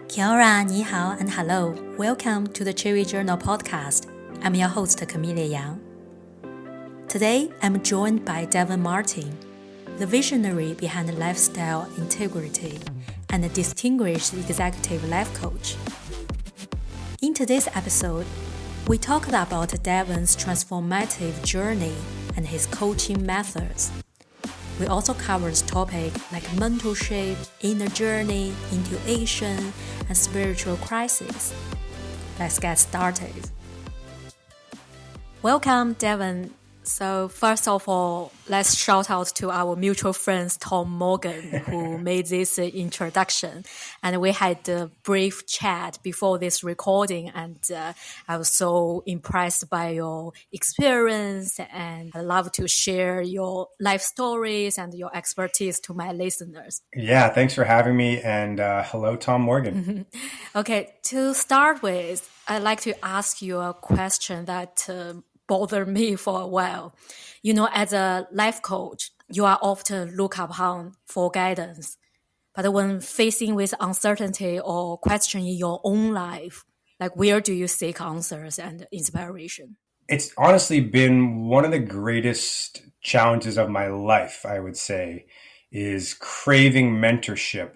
Kia ora, ni hao, and hello. Welcome to the Cherry Journal podcast. I'm your host, Camelia Yang. Today, I'm joined by Devin Martin, the visionary behind lifestyle integrity and a distinguished executive life coach. In today's episode, we talked about Devin's transformative journey and his coaching methods. We also covered topics like mentorship, inner journey, intuition, and spiritual crisis. Let's get started. Welcome, Devin. So first of all, let's shout out to our mutual friends, Tom Morgan, who made this introduction. And we had a brief chat before this recording, and I was so impressed by your experience, and I love to share your life stories and your expertise to my listeners. Yeah, thanks for having me, and hello, Tom Morgan. Okay, to start with, I'd like to ask you a question that bothered me for a while. You know, as a life coach, you are often looked upon for guidance. But when facing with uncertainty or questioning your own life, like where do you seek answers and inspiration? It's honestly been one of the greatest challenges of my life, I would say, is craving mentorship.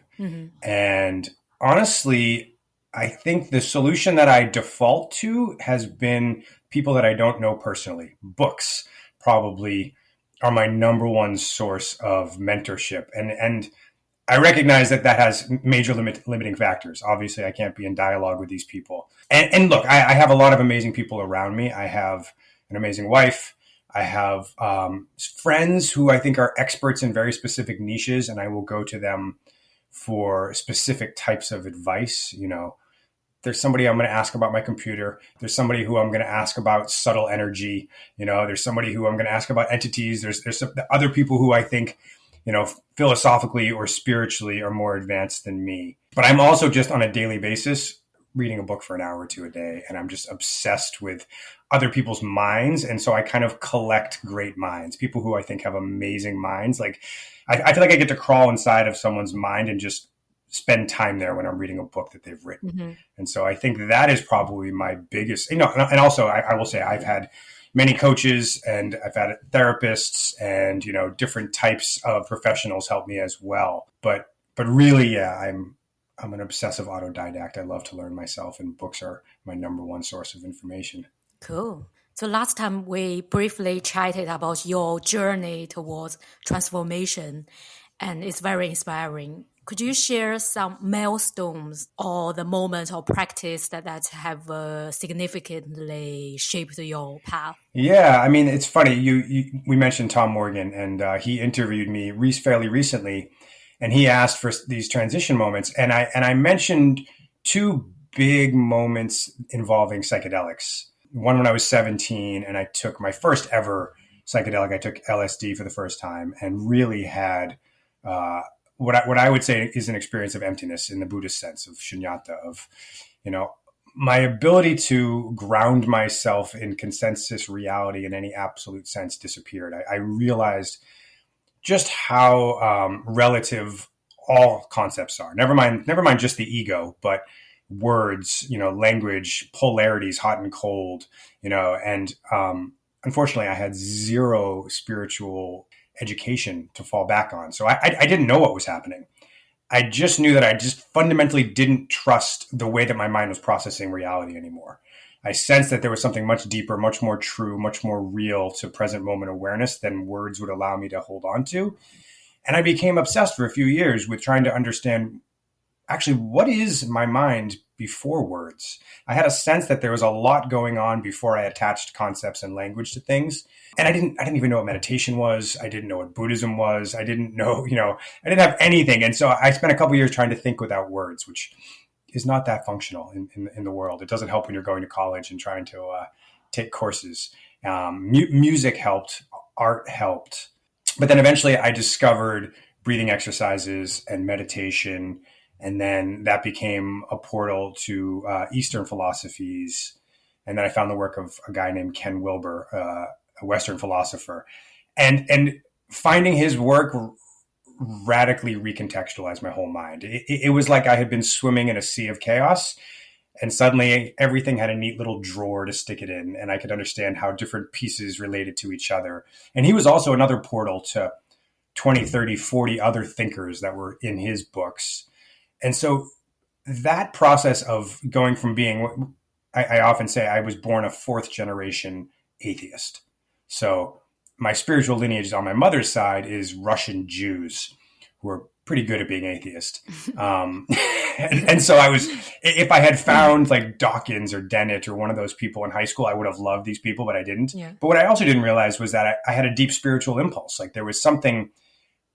And honestly, I think the solution that I default to has been people that I don't know personally. Books probably are my number one source of mentorship. And I recognize that has major limiting factors. Obviously, I can't be in dialogue with these people. And look, I have a lot of amazing people around me. I have an amazing wife. I have friends who I think are experts in very specific niches, and I will go to them for specific types of advice. You know, there's somebody I'm going to ask about my computer. There's somebody who I'm going to ask about subtle energy. You know, there's somebody who I'm going to ask about entities. There's some other people who I think, you know, philosophically or spiritually are more advanced than me. But I'm also just on a daily basis reading a book for an hour or two a day. And I'm just obsessed with other people's minds. And so I kind of collect great minds, people who I think have amazing minds. Like I feel like I get to crawl inside of someone's mind and just spend time there when I'm reading a book that they've written. And so I think that is probably my biggest, you know, and also I will say I've had many coaches and I've had therapists and, you know, different types of professionals help me as well. But really, yeah, I'm an obsessive autodidact. I love to learn myself, and books are my number one source of information. Cool. So last time we briefly chatted about your journey towards transformation, and it's very inspiring. Could you share some milestones or the moments or practice that have significantly shaped your path? Yeah, I mean, it's funny. We mentioned Tom Morgan, and he interviewed me fairly recently, and he asked for these transition moments, and I mentioned two big moments involving psychedelics. One when I was 17, and I took my first ever psychedelic. I took LSD for the first time, and really had what I would say is an experience of emptiness in the Buddhist sense of shunyata, of, you know, my ability to ground myself in consensus reality in any absolute sense disappeared. I realized just how relative all concepts are. Never mind just the ego, but words, you know, language, polarities, hot and cold, you know, and unfortunately I had zero spiritual education to fall back on. So I didn't know what was happening. I just knew that I just fundamentally didn't trust the way that my mind was processing reality anymore. I sensed that there was something much deeper, much more true, much more real to present moment awareness than words would allow me to hold on to. And I became obsessed for a few years with trying to understand actually what is my mind before words. I had a sense that there was a lot going on before I attached concepts and language to things. And I didn't even know what meditation was. I didn't know what Buddhism was. I didn't know, you know, I didn't have anything. And so I spent a couple of years trying to think without words, which is not that functional in the world. It doesn't help when you're going to college and trying to take courses. Music helped, art helped. But then eventually I discovered breathing exercises and meditation. And then that became a portal to Eastern philosophies. And then I found the work of a guy named Ken Wilber, a Western philosopher. And finding his work radically recontextualized my whole mind. It was like I had been swimming in a sea of chaos, and suddenly everything had a neat little drawer to stick it in, and I could understand how different pieces related to each other. And he was also another portal to 20, 30, 40 other thinkers that were in his books. And so that process of going from being, I often say I was born a fourth generation atheist. So my spiritual lineage on my mother's side is Russian Jews who are pretty good at being atheist. And so I was, if I had found like Dawkins or Dennett or one of those people in high school, I would have loved these people, but I didn't. Yeah. But what I also didn't realize was that I had a deep spiritual impulse. Like there was something,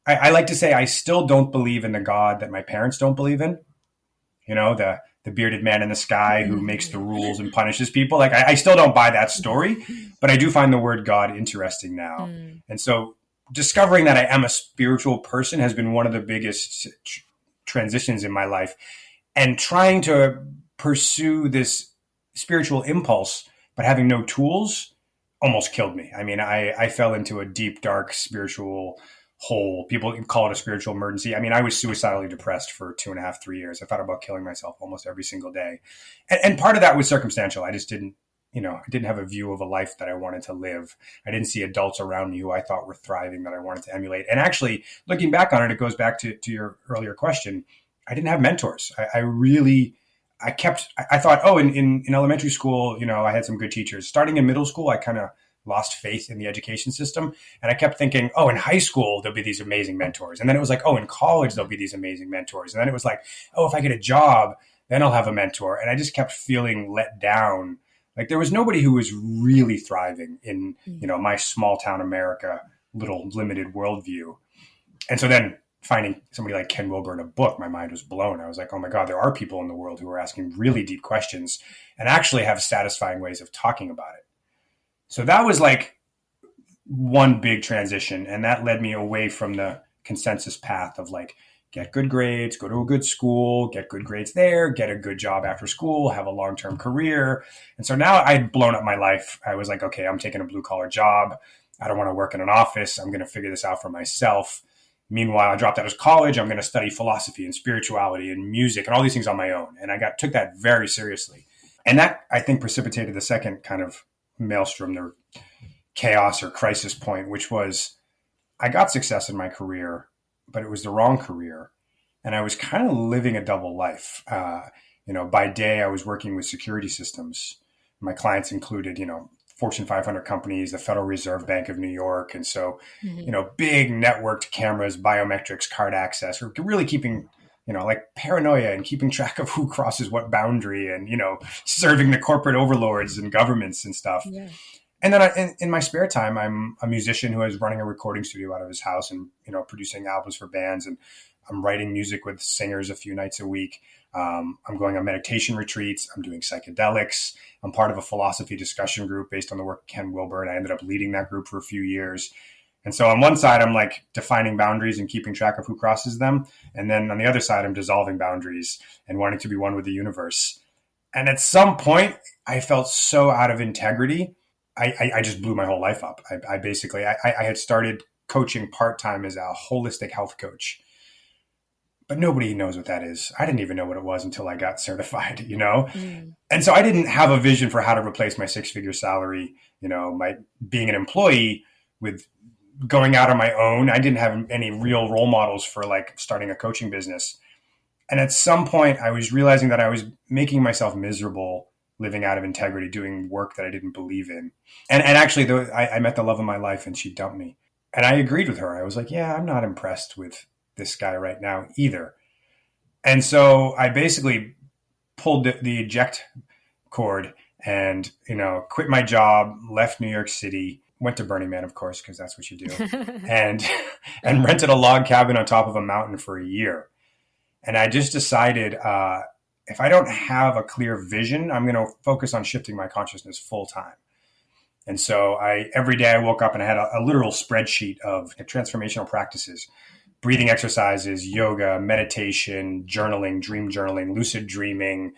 I like to say, I still don't believe in the God that my parents don't believe in. You know, the bearded man in the sky who makes the rules and punishes people. Like I still don't buy that story, but I do find the word God interesting now. And so discovering that I am a spiritual person has been one of the biggest transitions in my life. And trying to pursue this spiritual impulse, but having no tools almost killed me. I mean, I fell into a deep, dark spiritual hole. People call it a spiritual emergency. I mean, I was suicidally depressed for 2.5, 3 years. I thought about killing myself almost every single day. And part of that was circumstantial. I just didn't, I didn't have a view of a life that I wanted to live. I didn't see adults around me who I thought were thriving that I wanted to emulate. And actually, looking back on it, it goes back to your earlier question. I didn't have mentors. I thought, in elementary school, I had some good teachers. Starting in middle school, I kind of lost faith in the education system. And I kept thinking, in high school, there'll be these amazing mentors. And then it was like, in college, there'll be these amazing mentors. And then it was like, if I get a job, then I'll have a mentor. And I just kept feeling let down. Like there was nobody who was really thriving in, my small town America, little limited worldview. And so then finding somebody like Ken Wilber in a book, my mind was blown. I was like, oh my God, there are people in the world who are asking really deep questions and actually have satisfying ways of talking about it. So that was like one big transition. And that led me away from the consensus path of like, get good grades, go to a good school, get good grades there, get a good job after school, have a long-term career. And so now I'd blown up my life. I was like, okay, I'm taking a blue-collar job. I don't want to work in an office. I'm going to figure this out for myself. Meanwhile, I dropped out of college. I'm going to study philosophy and spirituality and music and all these things on my own. And I took that very seriously. And that, I think, precipitated the second kind of maelstrom, the chaos or crisis point, which was I got success in my career, but it was the wrong career. And I was kind of living a double life. By day, I was working with security systems. My clients included, Fortune 500 companies, the Federal Reserve Bank of New York. And so, big networked cameras, biometrics, card access, we're really keeping, like paranoia and keeping track of who crosses what boundary and, serving the corporate overlords and governments and stuff. Yeah. And then in my spare time, I'm a musician who is running a recording studio out of his house and, producing albums for bands. And I'm writing music with singers a few nights a week. I'm going on meditation retreats. I'm doing psychedelics. I'm part of a philosophy discussion group based on the work of Ken Wilber. And I ended up leading that group for a few years. And so on one side, I'm like defining boundaries and keeping track of who crosses them. And then on the other side, I'm dissolving boundaries and wanting to be one with the universe. And at some point, I felt so out of integrity. I just blew my whole life up. I had started coaching part-time as a holistic health coach, but nobody knows what that is. I didn't even know what it was until I got certified, And so I didn't have a vision for how to replace my 6-figure salary, my being an employee with going out on my own. I didn't have any real role models for like starting a coaching business. And at some point I was realizing that I was making myself miserable living out of integrity, doing work that I didn't believe in. And actually, I met the love of my life and she dumped me. And I agreed with her. I was like, yeah, I'm not impressed with this guy right now either. And so I basically pulled the eject cord and, quit my job, left New York City, went to Burning Man, of course, because that's what you do, and rented a log cabin on top of a mountain for a year. And I just decided, if I don't have a clear vision, I'm going to focus on shifting my consciousness full time. And so every day I woke up and I had a literal spreadsheet of transformational practices, breathing exercises, yoga, meditation, journaling, dream journaling, lucid dreaming,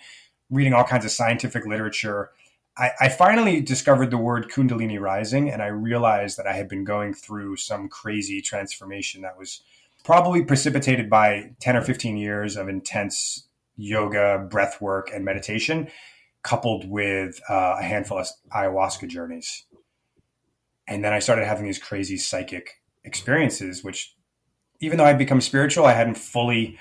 reading all kinds of scientific literature. I finally discovered the word Kundalini rising, and I realized that I had been going through some crazy transformation that was probably precipitated by 10 or 15 years of intense yoga, breath work, and meditation, coupled with a handful of ayahuasca journeys. And then I started having these crazy psychic experiences, which, even though I'd become spiritual, I hadn't fully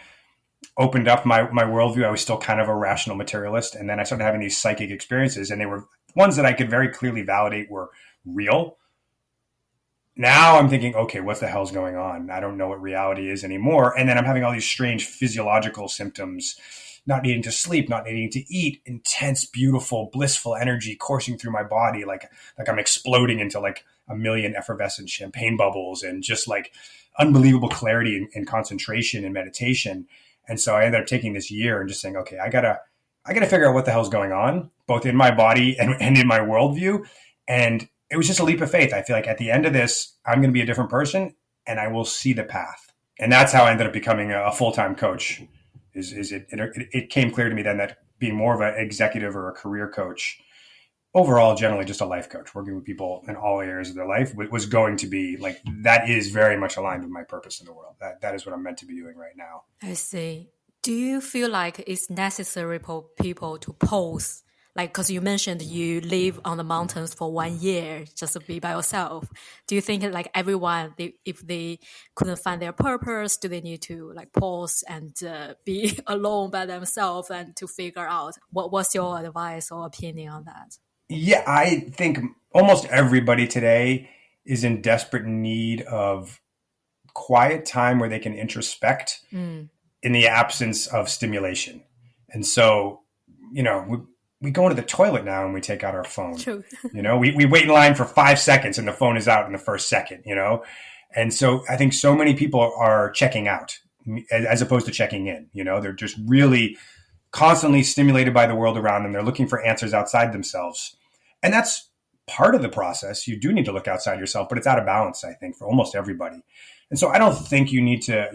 opened up my worldview. I was still kind of a rational materialist. And then I started having these psychic experiences, and they were ones that I could very clearly validate were real. Now I'm thinking, okay, what the hell's going on? I don't know what reality is anymore. And then I'm having all these strange physiological symptoms, not needing to sleep, not needing to eat, intense, beautiful, blissful energy coursing through my body, like I'm exploding into like a million effervescent champagne bubbles, and just like unbelievable clarity and concentration and meditation. And so I ended up taking this year and just saying, okay, I gotta figure out what the hell's going on, both in my body and in my worldview. And it was just a leap of faith. I feel like at the end of this, I'm going to be a different person, and I will see the path. And that's how I ended up becoming a full-time coach. It came clear to me then that being more of an executive or a career coach, overall, generally just a life coach, working with people in all areas of their life, was going to be like, that is very much aligned with my purpose in the world. That is what I'm meant to be doing right now. I see. Do you feel like it's necessary for people to pause? Like, because you mentioned you live on the mountains for 1 year just to be by yourself. Do you think like everyone, if they couldn't find their purpose, do they need to like pause and be alone by themselves and to figure out what's your advice or opinion on that? Yeah, I think almost everybody today is in desperate need of quiet time where they can introspect in the absence of stimulation. And so, we go into the toilet now and we take out our phone. True. We wait in line for 5 seconds and the phone is out in the first second, And so I think so many people are checking out as opposed to checking in. They're just really constantly stimulated by the world around them. They're looking for answers outside themselves. And that's part of the process. You do need to look outside yourself, but it's out of balance, I think, for almost everybody. And so I don't think you need to,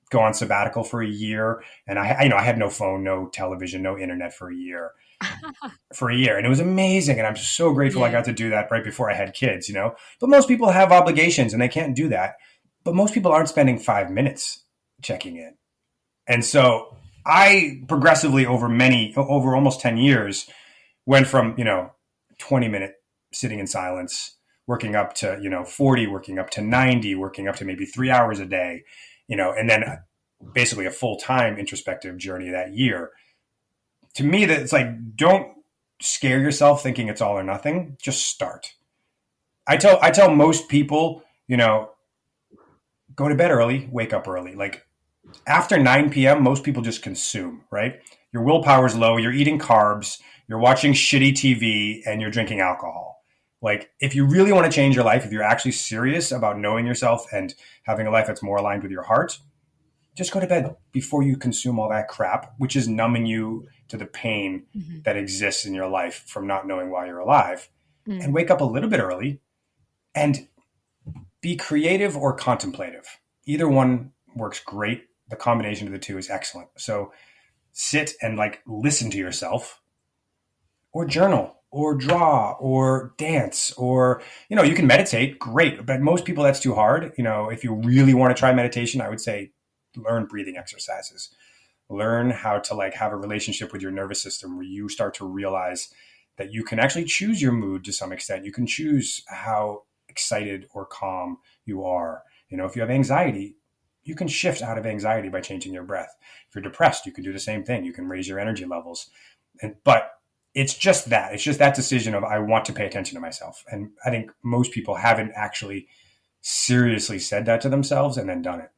go on sabbatical for a year. And I had no phone, no television, no internet for a year. And it was amazing. And I'm so grateful I got to do that right before I had kids, But most people have obligations and they can't do that. But most people aren't spending 5 minutes checking in. And so I progressively over almost 10 years went from, 20-minute sitting in silence, working up to, 40, working up to 90, working up to maybe 3 hours a day, and then basically a full-time introspective journey that year. To me, that it's like, don't scare yourself thinking it's all or nothing. Just start. I tell most people, go to bed early, wake up early. Like after 9 p.m., most people just consume, right? Your willpower's low, you're eating carbs, you're watching shitty TV, and you're drinking alcohol. Like if you really want to change your life, if you're actually serious about knowing yourself and having a life that's more aligned with your heart, just go to bed before you consume all that crap, which is numbing you to the pain that exists in your life from not knowing why you're alive. And wake up a little bit early and be creative or contemplative. Either one works great. The combination of the two is excellent. So sit and like listen to yourself, or journal, or draw, or dance, or, you can meditate, great. But most people, that's too hard. If you really want to try meditation, I would say learn breathing exercises. Learn how to like have a relationship with your nervous system where you start to realize that you can actually choose your mood to some extent. You can choose how excited or calm you are. If you have anxiety, you can shift out of anxiety by changing your breath. If you're depressed, you can do the same thing. You can raise your energy levels. But it's just that. It's just that decision of I want to pay attention to myself. And I think most people haven't actually seriously said that to themselves and then done it.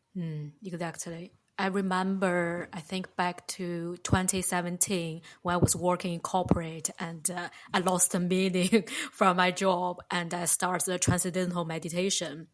Exactly. I remember, I think back to 2017 when I was working in corporate and I lost the meaning from my job and I started the transcendental meditation.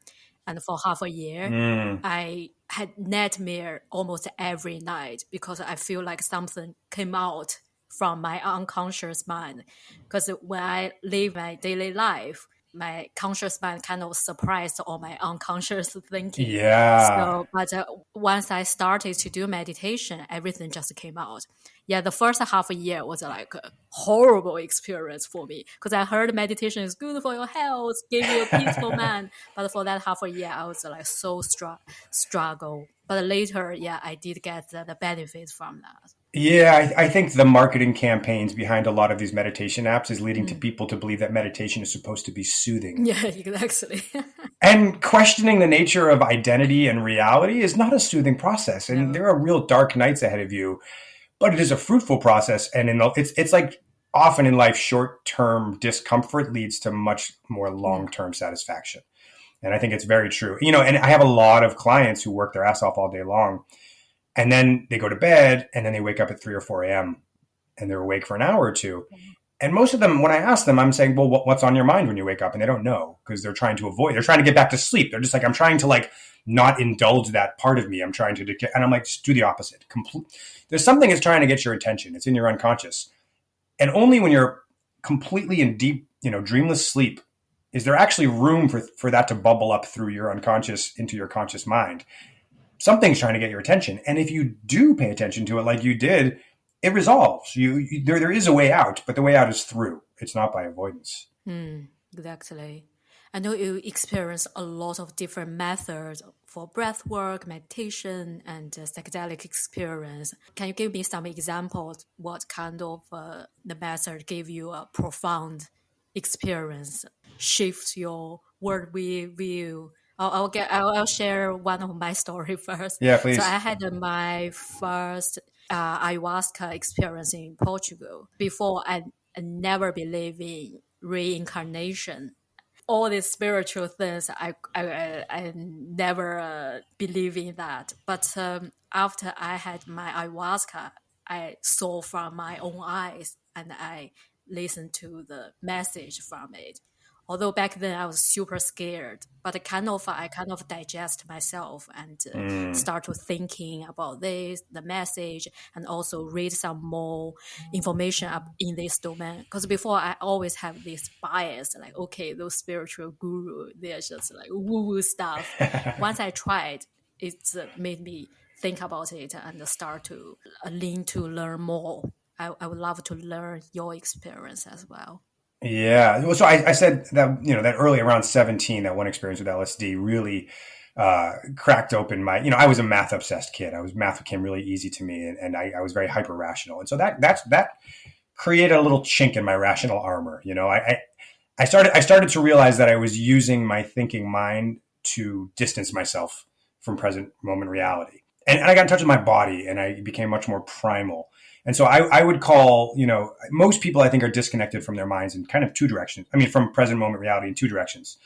And for half a year, I had nightmare almost every night because I feel like something came out from my unconscious mind. Because when I live my daily life, my conscious mind kind of suppressed all my unconscious thinking. Yeah. So, but once I started to do meditation, everything just came out. yeah, the first half a year was like a horrible experience for me because I heard meditation is good for your health, give you a peaceful mind. But for that half a year, I was like so struggle. But later, yeah, I did get the benefits from that. Yeah, I think the marketing campaigns behind a lot of these meditation apps is leading to Mm. people to believe that meditation is supposed to be soothing. Yeah, exactly. And questioning the nature of identity and reality is not a soothing process. And No. there are real dark nights ahead of you, but it is a fruitful process. And it's like often in life, short-term discomfort leads to much more Yeah. long-term satisfaction. And I think it's very true. And I have a lot of clients who work their ass off all day long, and then they go to bed, and then they wake up at 3 or 4 a.m. and they're awake for an hour or two. And most of them, when I ask them, I'm saying, well, what's on your mind when you wake up? And they don't know because they're trying to get back to sleep. They're just like, I'm trying to like not indulge that part of me. I'm trying to, and I'm like, just do the opposite. There's something that's trying to get your attention. It's in your unconscious. And only when you're completely in deep, dreamless sleep is there actually room for that to bubble up through your unconscious into your conscious mind. Something's trying to get your attention. And if you do pay attention to it like you did, it resolves. There is a way out, but the way out is through. It's not by avoidance. Exactly. I know you experience a lot of different methods for breath work, meditation, and psychedelic experience. Can you give me some examples? What kind of the method gave you a profound experience, shifts your worldview? I'll share one of my story first. Yeah, So please. I had my first ayahuasca experience in Portugal. Before I never believed in reincarnation. All these spiritual things, I never believe in that. But after I had my ayahuasca, I saw from my own eyes and I listened to the message from it. Although back then I was super scared, but I kind of digest myself and start to thinking about this, the message, and also read some more information up in this domain. Because before I always have this bias, like, okay, those spiritual guru, they're just like woo-woo stuff. Once I tried, it made me think about it and start to lean to learn more. I would love to learn your experience as well. Yeah. Well, so I said that, that early around 17, that one experience with LSD really cracked open I was a math obsessed kid. Math became really easy to me, and I was very hyper rational. And so that created a little chink in my rational armor. I started to realize that I was using my thinking mind to distance myself from present moment reality. And I got in touch with my body, and I became much more primal. And so I would call, most people I think are disconnected from their minds in kind of two directions. I mean, from present moment reality in two directions.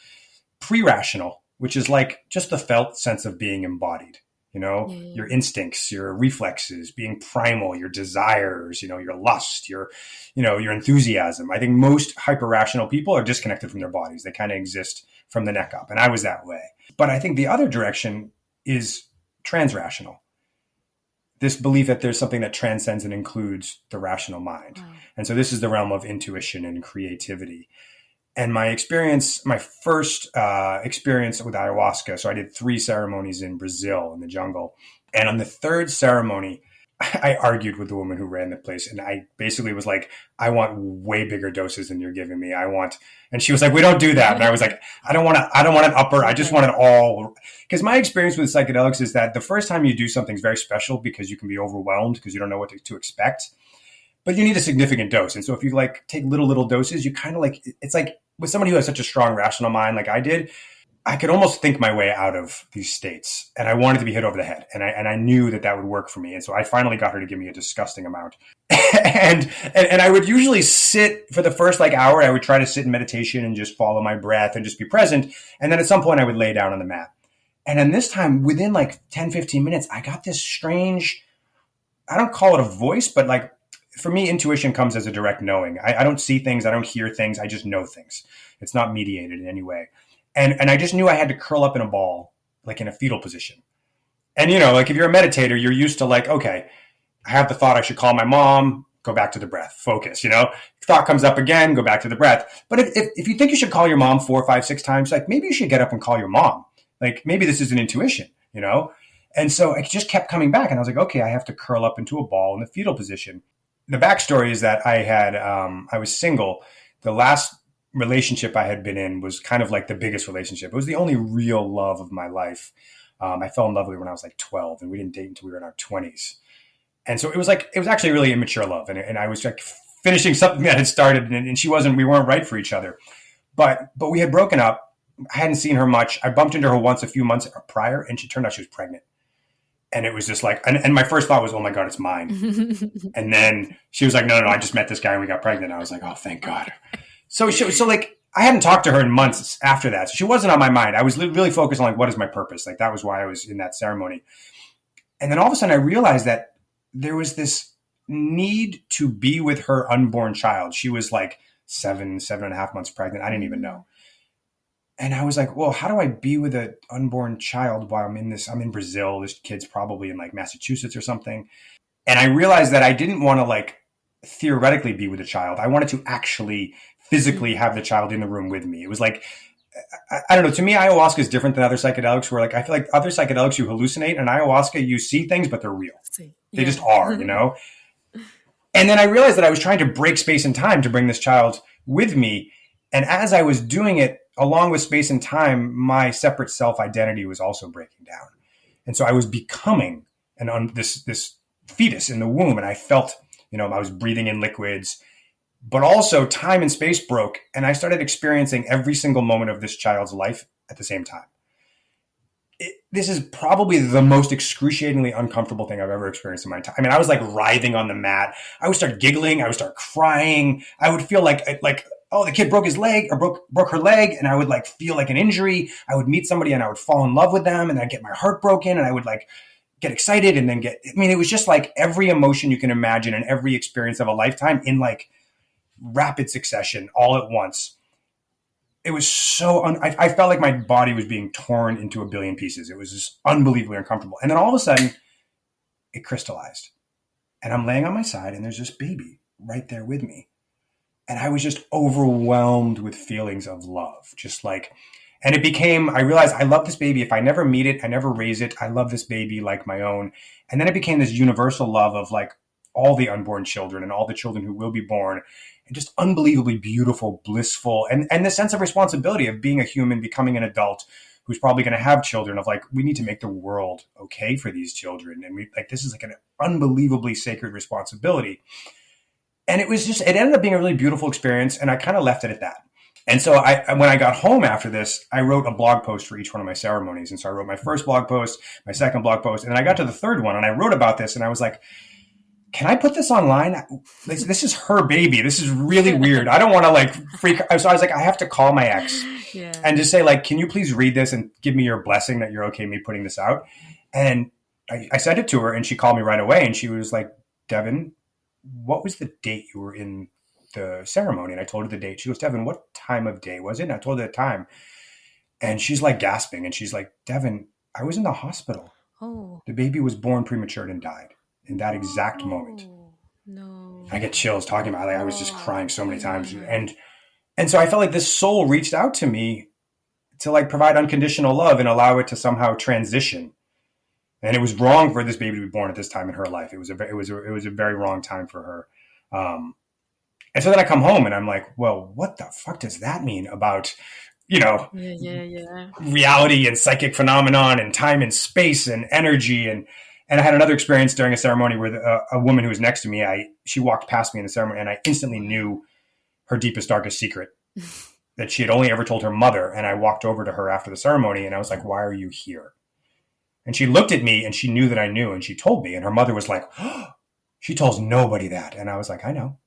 Pre-rational, which is like just the felt sense of being embodied, your instincts, your reflexes, being primal, your desires, your lust, your enthusiasm. I think most hyper-rational people are disconnected from their bodies. They kind of exist from the neck up. And I was that way. But I think the other direction is transrational. This belief that there's something that transcends and includes the rational mind. Wow. And so this is the realm of intuition and creativity. And my first experience with ayahuasca, so I did 3 ceremonies in Brazil in the jungle. And on the third ceremony, I argued with the woman who ran the place. And I basically was like, I want way bigger doses than you're giving me. And she was like, we don't do that. And I was like, I don't want an upper. I just want it all. Because my experience with psychedelics is that the first time you do something is very special because you can be overwhelmed because you don't know what to expect. But you need a significant dose. And so if you like take little doses, you kind of like, it's like with somebody who has such a strong rational mind like I did, I could almost think my way out of these states, and I wanted to be hit over the head, and I knew that would work for me, and so I finally got her to give me a disgusting amount, and I would usually sit for the first hour. I would try to sit in meditation and just follow my breath and just be present, and then at some point I would lay down on the mat, and then this time within 10-15 minutes, I got this strange, I don't call it a voice, but for me, intuition comes as a direct knowing. I don't see things, I don't hear things, I just know things. It's not mediated in any way. And I just knew I had to curl up in a ball, in a fetal position. And, if you're a meditator, you're used to okay, I have the thought I should call my mom, go back to the breath, focus, thought comes up again, go back to the breath. But if you think you should call your mom 4, 5, 6 times, maybe you should get up and call your mom. Maybe this is an intuition, And so I just kept coming back, and I was like, okay, I have to curl up into a ball in the fetal position. the backstory is that I was single. The last relationship I had been in was kind of like the biggest relationship. It was the only real love of my life. I fell in love with her when I was like 12, and we didn't date until we were in our 20s. And so it was actually really immature love. And I was like finishing something that had started, and we weren't right for each other. But we had broken up. I hadn't seen her much. I bumped into her once a few months prior, and she turned out she was pregnant. And it was just like, and my first thought was, oh my God, it's mine. And then she was like, no, I just met this guy and we got pregnant. I was like, oh, thank God. So like, I hadn't talked to her in months after that. So she wasn't on my mind. I was really focused on like, what is my purpose? Like, that was why I was in that ceremony. And then all of a sudden I realized that there was this need to be with her unborn child. She was like 7.5 months pregnant. I didn't even know. And I was like, well, how do I be with an unborn child while I'm in Brazil. This kid's probably in like Massachusetts or something. And I realized that I didn't want to like theoretically be with a child. I wanted to actually physically have the child in the room with me. It was like, I don't know. To me, ayahuasca is different than other psychedelics where like, I feel like other psychedelics, you hallucinate, and ayahuasca, you see things, but they're real. They just are, you know? And then I realized that I was trying to break space and time to bring this child with me. And as I was doing it, along with space and time, my separate self-identity was also breaking down. And so I was becoming this fetus in the womb. And I felt, I was breathing in liquids, but also time and space broke. And I started experiencing every single moment of this child's life at the same time. This is probably the most excruciatingly uncomfortable thing I've ever experienced in my time. I mean, I was like writhing on the mat. I would start giggling. I would start crying. I would feel like, oh, the kid broke his leg or broke her leg. And I would like feel like an injury. I would meet somebody and I would fall in love with them and I'd get my heart broken and I would like get excited and then it was just like every emotion you can imagine and every experience of a lifetime in like rapid succession all at once. It was so, I felt like my body was being torn into a billion pieces. It was just unbelievably uncomfortable. And then all of a sudden it crystallized and I'm laying on my side and there's this baby right there with me. And I was just overwhelmed with feelings of love, just like, and I realized I love this baby. If I never meet it, I never raise it. I love this baby like my own. And then it became this universal love of like all the unborn children and all the children who will be born, and just unbelievably beautiful, blissful, and the sense of responsibility of being a human, becoming an adult who's probably going to have children, of like, we need to make the world okay for these children. And this is like an unbelievably sacred responsibility. And it ended up being a really beautiful experience. And I kind of left it at that. And so when I got home after this, I wrote a blog post for each one of my ceremonies. And so I wrote my first blog post, my second blog post, and then I got to the third one and I wrote about this and I was like, can I put this online? This is her baby. This is really weird. I don't want to like freak. So I was like, I have to call my ex and just say like, can you please read this and give me your blessing that you're okay me putting this out? And I sent it to her and she called me right away. And she was like, Devin, what was the date you were in the ceremony? And I told her the date. She goes, Devin, what time of day was it? And I told her the time. And she's like gasping. And she's like, Devin, I was in the hospital. Oh. The baby was born premature and died in that exact moment. No. I get chills talking about it. Like, I was just crying so many times. And so I felt like this soul reached out to me to like provide unconditional love and allow it to somehow transition. And it was wrong for this baby to be born at this time in her life. It was a very wrong time for her. And so then I come home and I'm like, well, what the fuck does that mean about, reality and psychic phenomenon and time and space and energy? And I had another experience during a ceremony where a woman who was next to me, she walked past me in the ceremony and I instantly knew her deepest, darkest secret that she had only ever told her mother. And I walked over to her after the ceremony and I was like, why are you here? And she looked at me and she knew that I knew and she told me. And her mother was like, oh, she tells nobody that. And I was like, I know.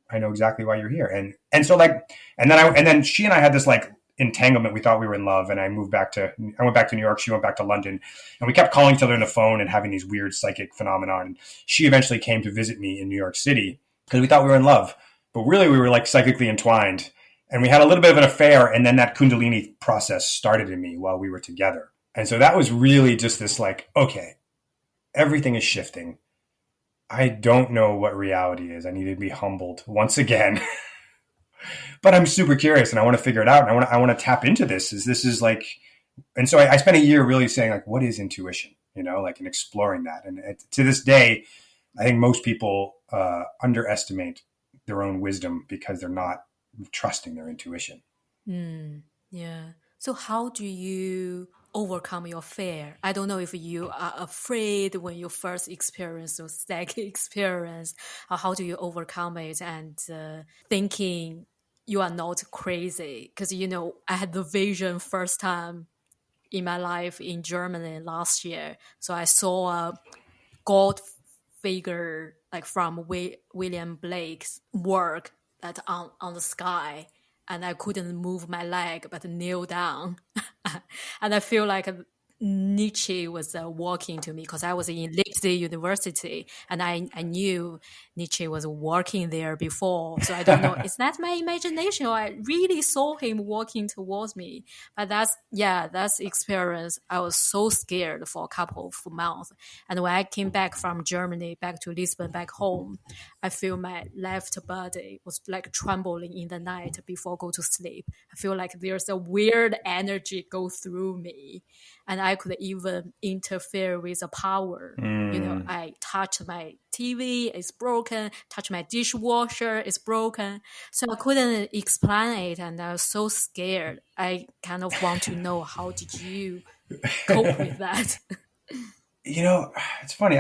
I know exactly why you're here. And so like, and then she and I had this like entanglement. We thought we were in love. And I went back to New York. She went back to London. And we kept calling each other on the phone and having these weird psychic phenomena. And she eventually came to visit me in New York City because we thought we were in love. But really we were like psychically entwined. And we had a little bit of an affair. And then that Kundalini process started in me while we were together. And so that was really just this like, okay, everything is shifting. I don't know what reality is. I need to be humbled once again. But I'm super curious and I want to figure it out. And I want to tap into this. This is like, and so I spent a year really saying like, what is intuition? And exploring that. And to this day, I think most people underestimate their own wisdom because they're not trusting their intuition. Yeah. So how do you overcome your fear? I don't know if you are afraid when you first experience or second experience, or how do you overcome it and thinking you are not crazy? Because, I had the vision first time in my life in Germany last year. So I saw a God figure like from William Blake's work that on the sky, and I couldn't move my leg but kneel down. And I feel like Nietzsche was walking to me because I was in Leipzig University, and I knew Nietzsche was working there before. So I don't know, is that my imagination or I really saw him walking towards me? But that's experience. I was so scared for a couple of months. And when I came back from Germany, back to Lisbon, back home, I feel my left body was like trembling in the night before I go to sleep. I feel like there's a weird energy go through me, and I could even interfere with the power. I touch my TV, it's broken. Touch my dishwasher, it's broken. So I couldn't explain it, and I was so scared. I kind of want to know, how did you cope with that? It's funny.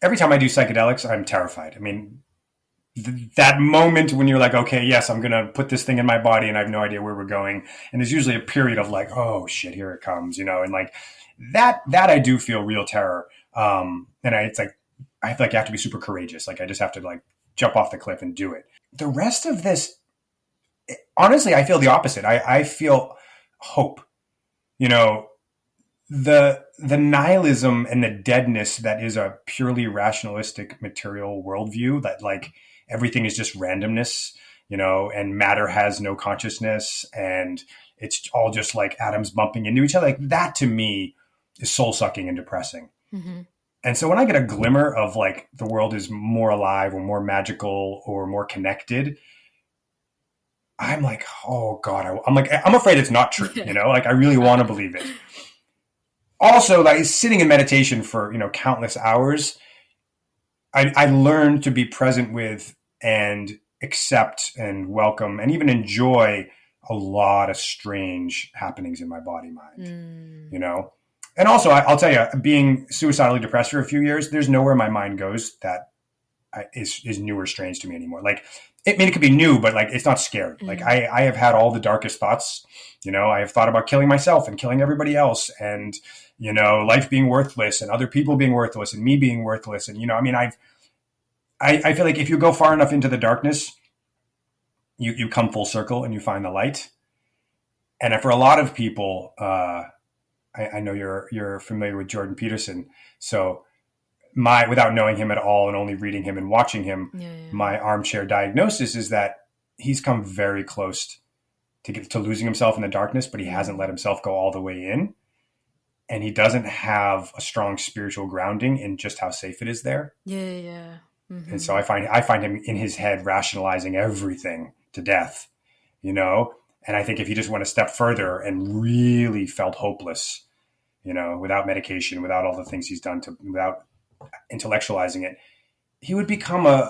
Every time I do psychedelics, I'm terrified. I mean, that moment when you're like, okay, yes, I'm going to put this thing in my body and I have no idea where we're going. And there's usually a period of like, oh shit, here it comes, and like that I do feel real terror. It's like, I feel like you have to be super courageous. Like I just have to like jump off the cliff and do it. The rest of this, honestly, I feel the opposite. I feel hope, the nihilism and the deadness that is a purely rationalistic material worldview, that like everything is just randomness, and matter has no consciousness and it's all just like atoms bumping into each other. Like that to me is soul sucking and depressing. Mm-hmm. And so when I get a glimmer of like the world is more alive or more magical or more connected, I'm like, oh God, I'm afraid it's not true. Like I really want to believe it. Also, like sitting in meditation for, countless hours, I learned to be present with and accept and welcome and even enjoy a lot of strange happenings in my body mind, And also, I'll tell you, being suicidally depressed for a few years, there's nowhere my mind goes that is new or strange to me anymore. Like, it could be new, but like, it's not scary. Like I have had all the darkest thoughts, I have thought about killing myself and killing everybody else and, life being worthless and other people being worthless and me being worthless. And, I feel like if you go far enough into the darkness, you come full circle and you find the light. And for a lot of people, I know you're familiar with Jordan Peterson. So without knowing him at all and only reading him and watching him, my armchair diagnosis is that he's come very close to losing himself in the darkness, but he hasn't let himself go all the way in. And he doesn't have a strong spiritual grounding in just how safe it is there. Yeah. Mm-hmm. And so I find him in his head rationalizing everything to death, And I think if he just went a step further and really felt hopeless, without medication, without all the things he's done without intellectualizing it, he would become a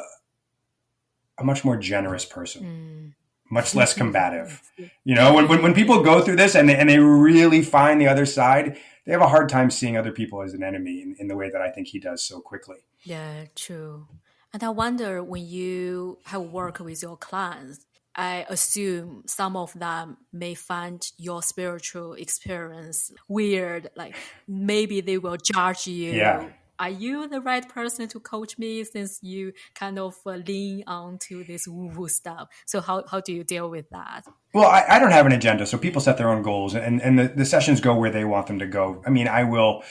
much more generous person, much less combative. When people go through this and they really find the other side, they have a hard time seeing other people as an enemy in the way that I think he does so quickly. Yeah, true. And I wonder, when you have worked with your clients, I assume some of them may find your spiritual experience weird. Like maybe they will judge you. Yeah. Are you the right person to coach me, since you kind of lean onto this woo-woo stuff? So how do you deal with that? Well, I don't have an agenda. So people set their own goals and the sessions go where they want them to go. I mean, I will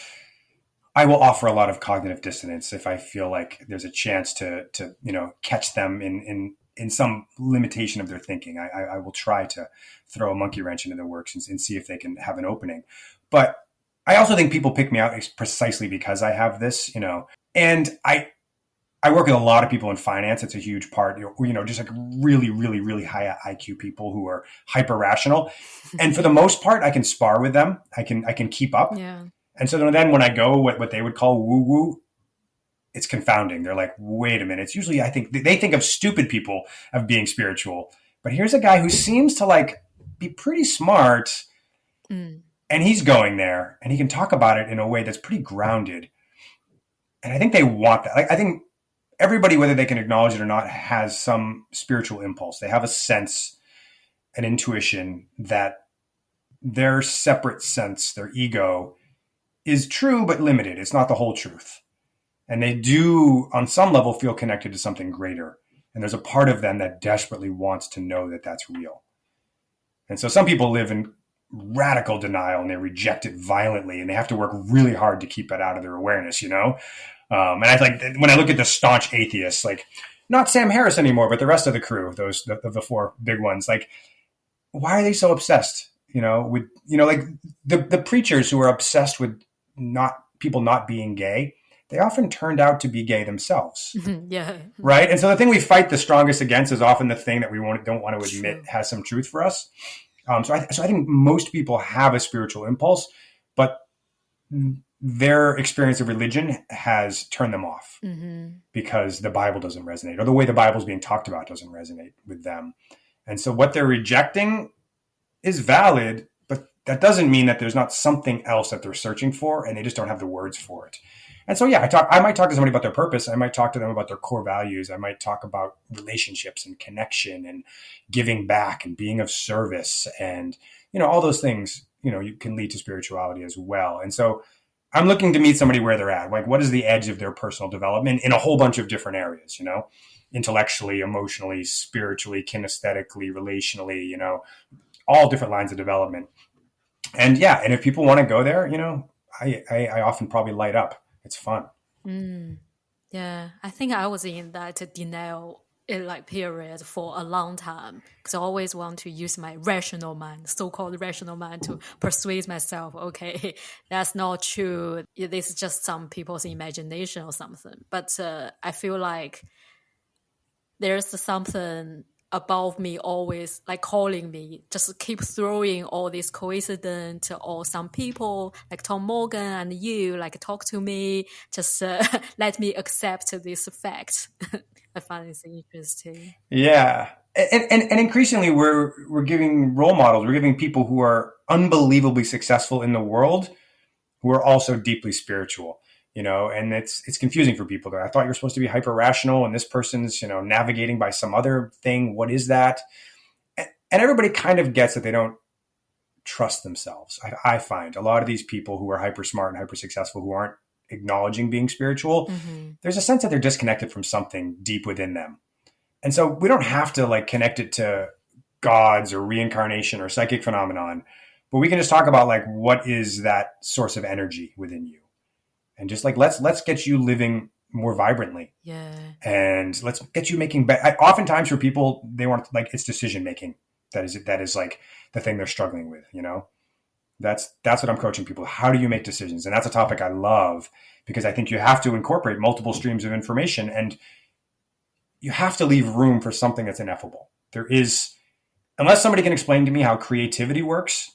offer a lot of cognitive dissonance if I feel like there's a chance to catch them in some limitation of their thinking. I will try to throw a monkey wrench into their works and see if they can have an opening. But I also think people pick me out precisely because I have this, and I work with a lot of people in finance. It's a huge part, just like really, really, really high IQ people who are hyper rational. And for the most part, I can spar with them. I can keep up. Yeah. And so then when I go what they would call woo woo, it's confounding. They're like, wait a minute. It's usually, I think they think of stupid people of being spiritual, but here's a guy who seems to like be pretty smart, and he's going there, and he can talk about it in a way that's pretty grounded. And I think they want that. Like, I think everybody, whether they can acknowledge it or not, has some spiritual impulse. They have a sense, an intuition that their separate sense, their ego, is true but limited. It's not the whole truth. And they do, on some level, feel connected to something greater. And there's a part of them that desperately wants to know that that's real. And so some people live in radical denial and they reject it violently, and they have to work really hard to keep it out of their awareness, you know? And I like when I look at the staunch atheists, like not Sam Harris anymore, but the rest of the crew, the four big ones, like, why are they so obsessed? You know, with, you know, like the preachers who are obsessed with people not being gay, they often turned out to be gay themselves. Yeah. Right. And so the thing we fight the strongest against is often the thing that we don't want to admit has some truth for us. So I think most people have a spiritual impulse, but their experience of religion has turned them off because the Bible doesn't resonate, or the way the Bible is being talked about doesn't resonate with them. And so what they're rejecting is valid, but that doesn't mean that there's not something else that they're searching for, and they just don't have the words for it. And so, yeah, I might talk to somebody about their purpose. I might talk to them about their core values. I might talk about relationships and connection and giving back and being of service. And, you know, all those things, you know, you can lead to spirituality as well. And so I'm looking to meet somebody where they're at. Like, what is the edge of their personal development in a whole bunch of different areas, you know, intellectually, emotionally, spiritually, kinesthetically, relationally, you know, all different lines of development. And yeah, and if people want to go there, you know, I often probably light up. It's fun. Yeah, I think I was in that denial period for a long time, because I always want to use my rational mind, so-called rational mind, to persuade myself, okay, that's not true. This is just some people's imagination or something. But I feel like there's something above me always like calling me, just keep throwing all these coincidence, or some people like Tom Morgan and you like talk to me, just let me accept this fact. I find this interesting. Yeah. And increasingly we're giving role models. We're giving people who are unbelievably successful in the world who are also deeply spiritual. You know, and it's confusing for people. I thought you're supposed to be hyper rational, and this person's, you know, navigating by some other thing. What is that? And everybody kind of gets that they don't trust themselves. I find a lot of these people who are hyper smart and hyper successful who aren't acknowledging being spiritual, there's a sense that they're disconnected from something deep within them. And so we don't have to like connect it to gods or reincarnation or psychic phenomenon, but we can just talk about like, what is that source of energy within you? And just like, let's get you living more vibrantly. Yeah. And let's get you making better. Oftentimes for people, they want like, it's decision making. That is like the thing they're struggling with, you know? That's what I'm coaching people. How do you make decisions? And that's a topic I love, because I think you have to incorporate multiple streams of information, and you have to leave room for something that's ineffable. There is, unless somebody can explain to me how creativity works,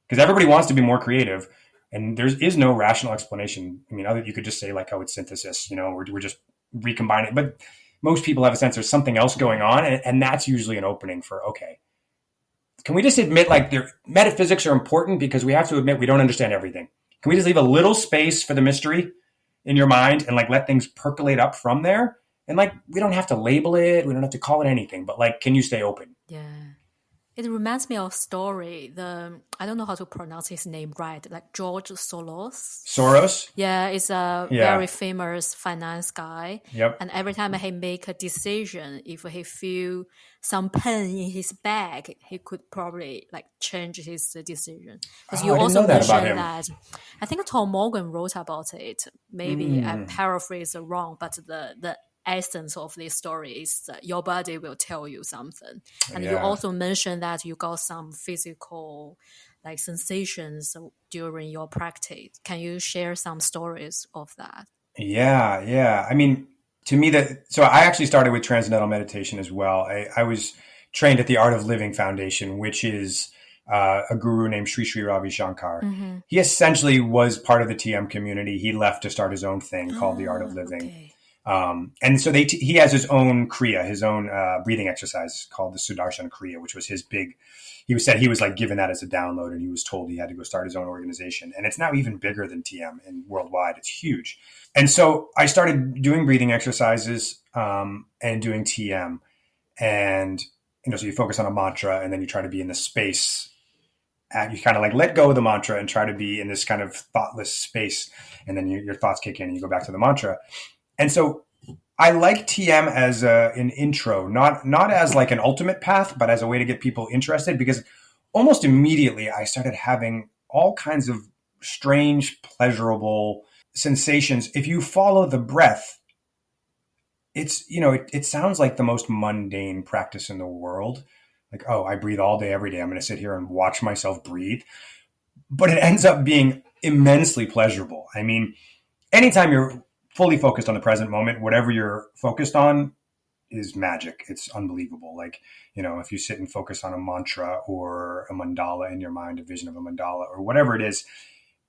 because everybody wants to be more creative, and there is no rational explanation. I mean, you could just say like, oh, it's synthesis, you know, we're just recombining. But most people have a sense there's something else going on. And that's usually an opening for, okay, can we just admit like metaphysics are important, because we have to admit we don't understand everything. Can we just leave a little space for the mystery in your mind and like let things percolate up from there? And like, we don't have to label it. We don't have to call it anything, but like, can you stay open? Yeah. It reminds me of a story. I don't know how to pronounce his name right. Like George Soros. Soros? Yeah, it's a very famous finance guy. Yep. And every time he make a decision, if he feel some pain in his back, he could probably like change his decision. Because you also mentioned that. I think Tom Morgan wrote about it. Maybe I paraphrase it wrong, but the essence of this story is that your body will tell you something. And you also mentioned that you got some physical like sensations during your practice. Can you share some stories of that? Yeah. I mean, to me so I actually started with transcendental meditation as well. I was trained at the Art of Living Foundation, which is a guru named Sri Sri Ravi Shankar. Mm-hmm. He essentially was part of the TM community. He left to start his own thing called The Art of Living. Okay. And so he has his own Kriya, his own breathing exercise called the Sudarshan Kriya, which was his big, he was like given that as a download, and he was told he had to go start his own organization. And it's now even bigger than TM and worldwide. It's huge. And so I started doing breathing exercises and doing TM. And, so you focus on a mantra, and then you try to be in the space. You kind of like let go of the mantra and try to be in this kind of thoughtless space. And then your thoughts kick in and you go back to the mantra. And so I like TM as an intro, not as like an ultimate path, but as a way to get people interested, because almost immediately I started having all kinds of strange, pleasurable sensations. If you follow the breath, it's, it sounds like the most mundane practice in the world. Like, oh, I breathe all day, every day. I'm going to sit here and watch myself breathe. But it ends up being immensely pleasurable. I mean, anytime you're fully focused on the present moment, whatever you're focused on is magic. It's unbelievable. Like, if you sit and focus on a mantra or a mandala in your mind, a vision of a mandala or whatever it is,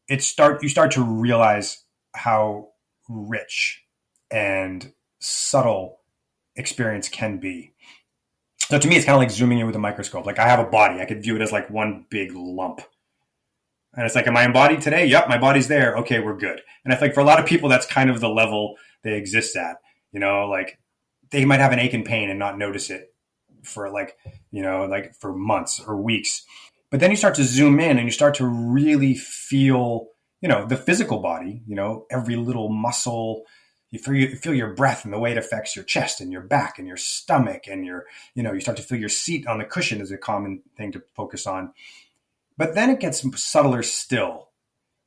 you start to realize how rich and subtle experience can be. So to me, it's kind of like zooming in with a microscope. Like I have a body. I could view it as like one big lump. And it's like, am I embodied today? Yep, my body's there. Okay, we're good. And I think for a lot of people, that's kind of the level they exist at. Like they might have an ache and pain and not notice it for like for months or weeks. But then you start to zoom in and you start to really feel, the physical body, every little muscle. You feel your breath and the way it affects your chest and your back and your stomach and you start to feel your seat on the cushion is a common thing to focus on. But then it gets subtler still.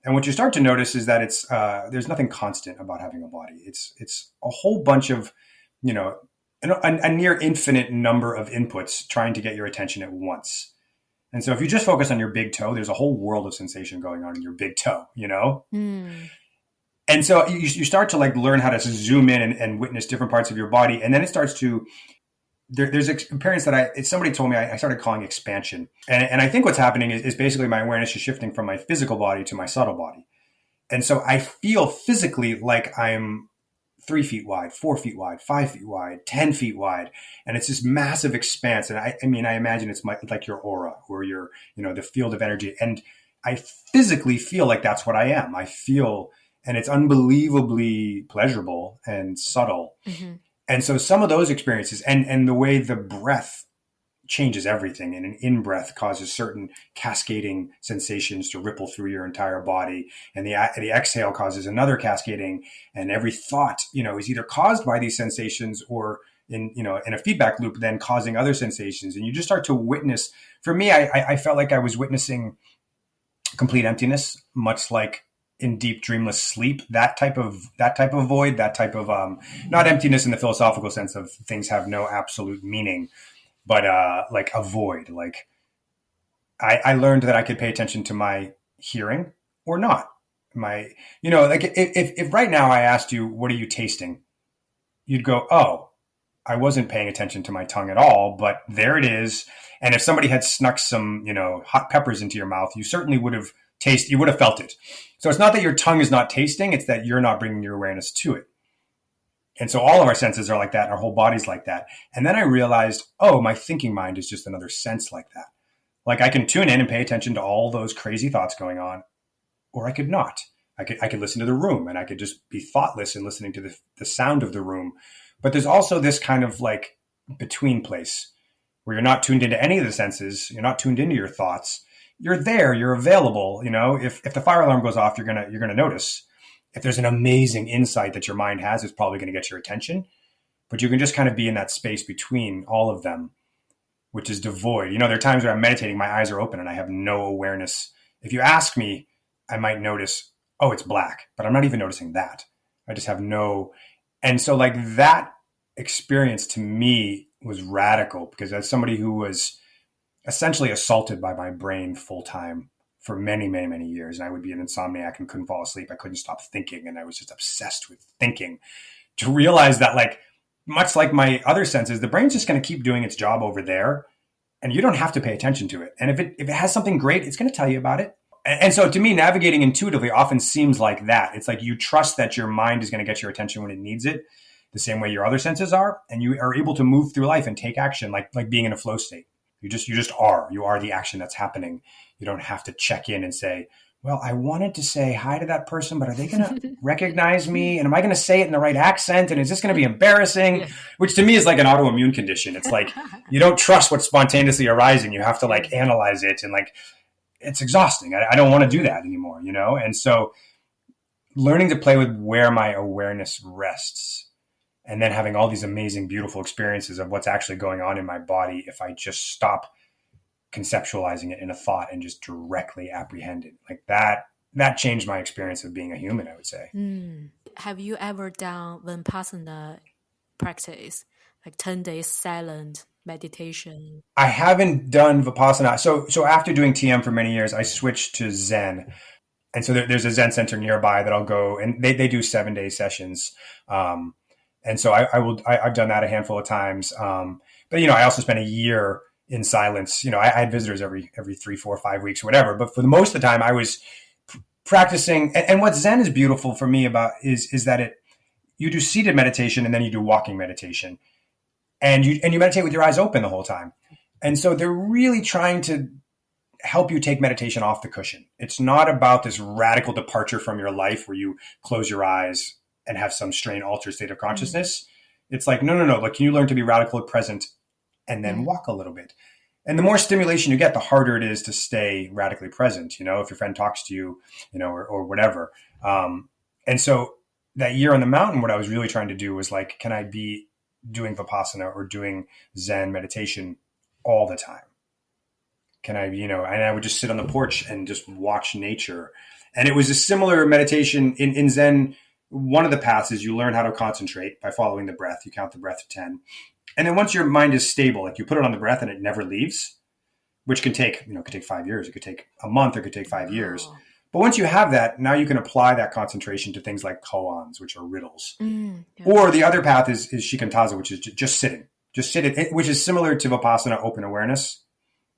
And what you start to notice is that it's there's nothing constant about having a body. It's a whole bunch of, a near infinite number of inputs trying to get your attention at once. And so if you just focus on your big toe, there's a whole world of sensation going on in your big toe, And so you start to like learn how to zoom in and witness different parts of your body. And then it starts to, there's an experience that somebody told me I started calling expansion. And I think what's happening is basically my awareness is shifting from my physical body to my subtle body. And so I feel physically like I'm 3 feet wide, 4 feet wide, 5 feet wide, 10 feet wide. And it's this massive expanse. And I imagine it's like your aura or your, the field of energy. And I physically feel like that's what I am. I feel, and it's unbelievably pleasurable and subtle. Mm-hmm. And so some of those experiences and the way the breath changes everything, and an in-breath causes certain cascading sensations to ripple through your entire body. And the exhale causes another cascading, and every thought, is either caused by these sensations or in a feedback loop, then causing other sensations. And you just start to witness, for me, I felt like I was witnessing complete emptiness, much like in deep dreamless sleep, that type of void, that type of not emptiness in the philosophical sense of things have no absolute meaning, but like a void. Like I learned that I could pay attention to my hearing or not. Like if right now I asked you, what are you tasting? You'd go, oh, I wasn't paying attention to my tongue at all, but there it is. And if somebody had snuck some, hot peppers into your mouth, you certainly would have you would have felt it. So it's not that your tongue is not tasting, it's that you're not bringing your awareness to it. And so all of our senses are like that, and our whole body's like that. And then I realized, oh, my thinking mind is just another sense like that. Like I can tune in and pay attention to all those crazy thoughts going on, or I could not. I could listen to the room, and I could just be thoughtless and listening to the sound of the room. But there's also this kind of like between place where you're not tuned into any of the senses. You're not tuned into your thoughts. You're there, you're available. If the fire alarm goes off, you're gonna notice. If there's an amazing insight that your mind has, it's probably going to get your attention. But you can just kind of be in that space between all of them, which is devoid. There are times where I'm meditating, my eyes are open and I have no awareness. If you ask me, I might notice, oh, it's black, but I'm not even noticing that. I just have no. And so like that experience to me was radical, because as somebody who was essentially assaulted by my brain full time for many, many, many years. And I would be an insomniac and couldn't fall asleep. I couldn't stop thinking. And I was just obsessed with thinking, to realize that, like, much like my other senses, the brain's just going to keep doing its job over there. and you don't have to pay attention to it. And if it has something great, it's going to tell you about it. And so to me, navigating intuitively often seems like that. It's like you trust that your mind is going to get your attention when it needs it, the same way your other senses are, and you are able to move through life and take action, like being in a flow state. You just are. You are the action that's happening. You don't have to check in and say, well, I wanted to say hi to that person, but are they going to recognize me? And am I going to say it in the right accent? And is this going to be embarrassing? Yeah. Which to me is like an autoimmune condition. It's like you don't trust what's spontaneously arising. You have to like analyze it, and like it's exhausting. I don't want to do that anymore, you know? And so learning to play with where my awareness rests, and then having all these amazing, beautiful experiences of what's actually going on in my body if I just stop conceptualizing it in a thought and just directly apprehend it. Like that changed my experience of being a human, I would say. Have you ever done Vipassana practice, like 10 days silent meditation? I haven't done Vipassana. So after doing TM for many years, I switched to Zen. And so there's a Zen center nearby that I'll go, and they do 7-day sessions. And so I've done that a handful of times. But, you know, I also spent a year in silence. You know, I had visitors every 3, 4, 5 weeks, whatever. But for the most of the time I was practicing. And what Zen is beautiful for me about is that you do seated meditation and then you do walking meditation, and you meditate with your eyes open the whole time. And so they're really trying to help you take meditation off the cushion. It's not about this radical departure from your life where you close your eyes and have some strange altered state of consciousness. It's like, no. Like, can you learn to be radically present and then walk a little bit? And the more stimulation you get, the harder it is to stay radically present. You know, if your friend talks to you, you know, or whatever. And so that year on the mountain, what I was really trying to do was like, can I be doing Vipassana or doing Zen meditation all the time? Can I, you know, and I would just sit on the porch and just watch nature. And it was a similar meditation in Zen. One of the paths is you learn how to concentrate by following the breath. You count the breath to 10. And then once your mind is stable, like you put it on the breath and it never leaves, which can take, you know, it could take 5 years. It could take a month. It could take 5 years. But once you have that, now you can apply that concentration to things like koans, which are riddles. Or the other path is shikantaza, which is just sitting. Just sit, which is similar to Vipassana open awareness.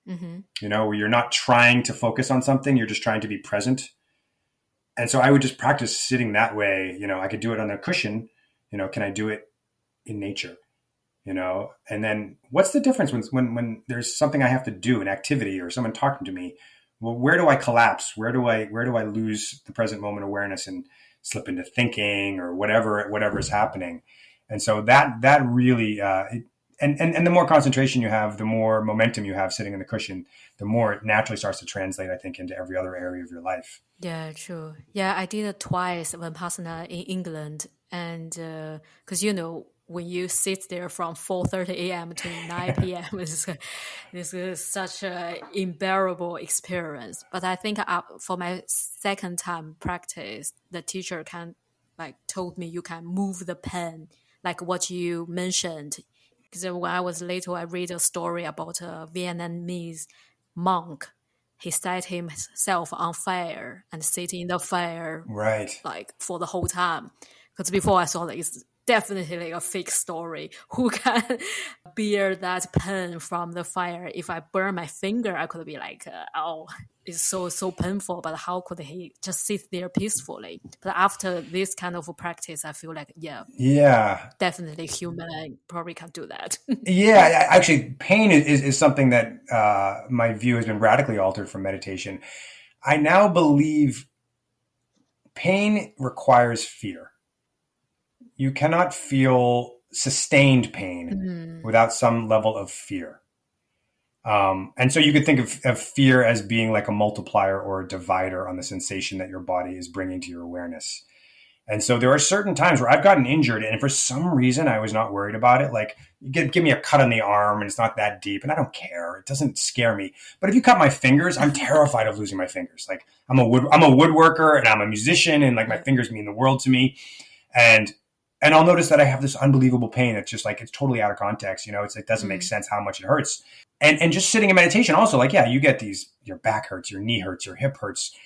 You know, where you're not trying to focus on something. You're just trying to be present. And so I would just practice sitting that way. You know, I could do it on a cushion. You know, can I do it in nature? You know, and then what's the difference when there's something I have to do, an activity or someone talking to me? Well, where do I collapse? Where do I lose the present moment awareness and slip into thinking or whatever is happening? And so that really, and the more concentration you have, the more momentum you have sitting in the cushion, the more it naturally starts to translate, I think, into every other area of your life. Yeah, true. Yeah, I did it twice, Vipassana in England. And because, you know, when you sit there from 4:30 a.m. to 9 p.m., this is such an unbearable experience. But I think for my second time practice, the teacher told me you can move the pen, like what you mentioned. Because when I was little, I read a story about a Vietnamese monk. He set himself on fire and sit in the fire, right, like for the whole time. Because before I saw that it's definitely a fake story. Who can bear that pain from the fire? If I burn my finger, I could be like, oh, it's so painful. But how could he just sit there peacefully? But after this kind of practice, I feel like, yeah, definitely human probably can do that. Yeah, actually, pain is something that my view has been radically altered from meditation. I now believe pain requires fear. You cannot feel sustained pain without some level of fear. And so you could think of fear as being like a multiplier or a divider on the sensation that your body is bringing to your awareness. And so there are certain times where I've gotten injured, and for some reason I was not worried about it. Like, give me a cut on the arm and it's not that deep and I don't care. It doesn't scare me. But if you cut my fingers, I'm terrified of losing my fingers. Like, I'm a woodworker and I'm a musician, and like my fingers mean the world to me. And I'll notice that I have this unbelievable pain. It's just like, it's totally out of context. You know, it doesn't make sense how much it hurts. And just sitting in meditation also, like, yeah, you get these, your back hurts, your knee hurts, your hip hurts.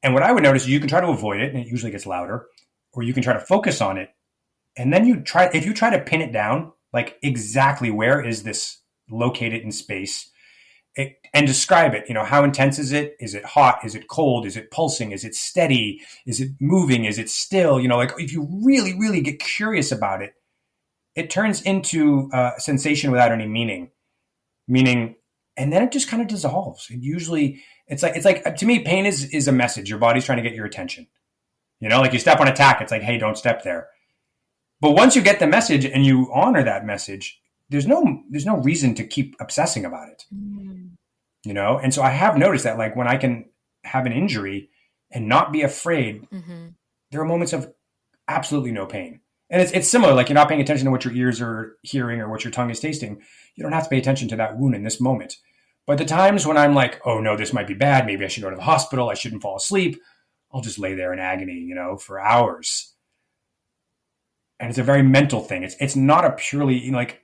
And what I would notice is you can try to avoid it and it usually gets louder, or you can try to focus on it. And then if you try to pin it down, like exactly where is this located in space? and describe it. How intense is it? Is it hot? Is it cold? Is it pulsing? Is it steady? Is it moving? Is it still? Like if you really, really get curious about it, it turns into a sensation without any meaning, and then it just kind of dissolves. It's like to me, pain is a message. Your body's trying to get your attention. Like you step on a tack, it's like, hey, don't step there. But once you get the message and you honor that message, there's no reason to keep obsessing about it. And so I have noticed that, like, when I can have an injury and not be afraid, there are moments of absolutely no pain. And it's similar, like you're not paying attention to what your ears are hearing or what your tongue is tasting. You don't have to pay attention to that wound in this moment. But the times when I'm like, oh no, this might be bad. Maybe I should go to the hospital. I shouldn't fall asleep. I'll just lay there in agony, for hours. And it's a very mental thing. It's not a purely, like,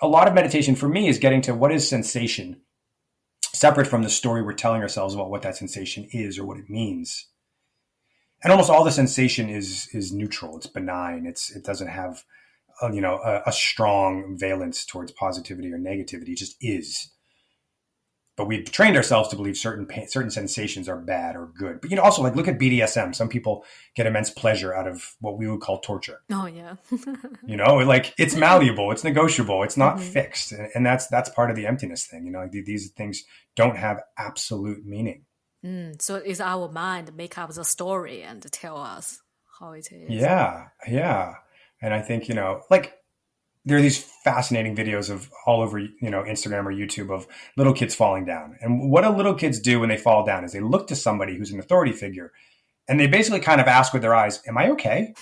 a lot of meditation for me is getting to what is sensation, separate from the story we're telling ourselves about what that sensation is or what it means. And almost all the sensation is neutral. It's benign. It doesn't have, a strong valence towards positivity or negativity. It just is. But we've trained ourselves to believe certain sensations are bad or good. But also, like, look at BDSM. Some people get immense pleasure out of what we would call torture. Oh yeah. Like, it's malleable, it's negotiable, it's not fixed, and that's part of the emptiness thing. Like, these things don't have absolute meaning. So it's our mind make up the story and tell us how it is. Yeah. And I think like, there are these fascinating videos of all over, Instagram or YouTube of little kids falling down. And what do little kids do when they fall down is they look to somebody who's an authority figure, and they basically kind of ask with their eyes, am I okay?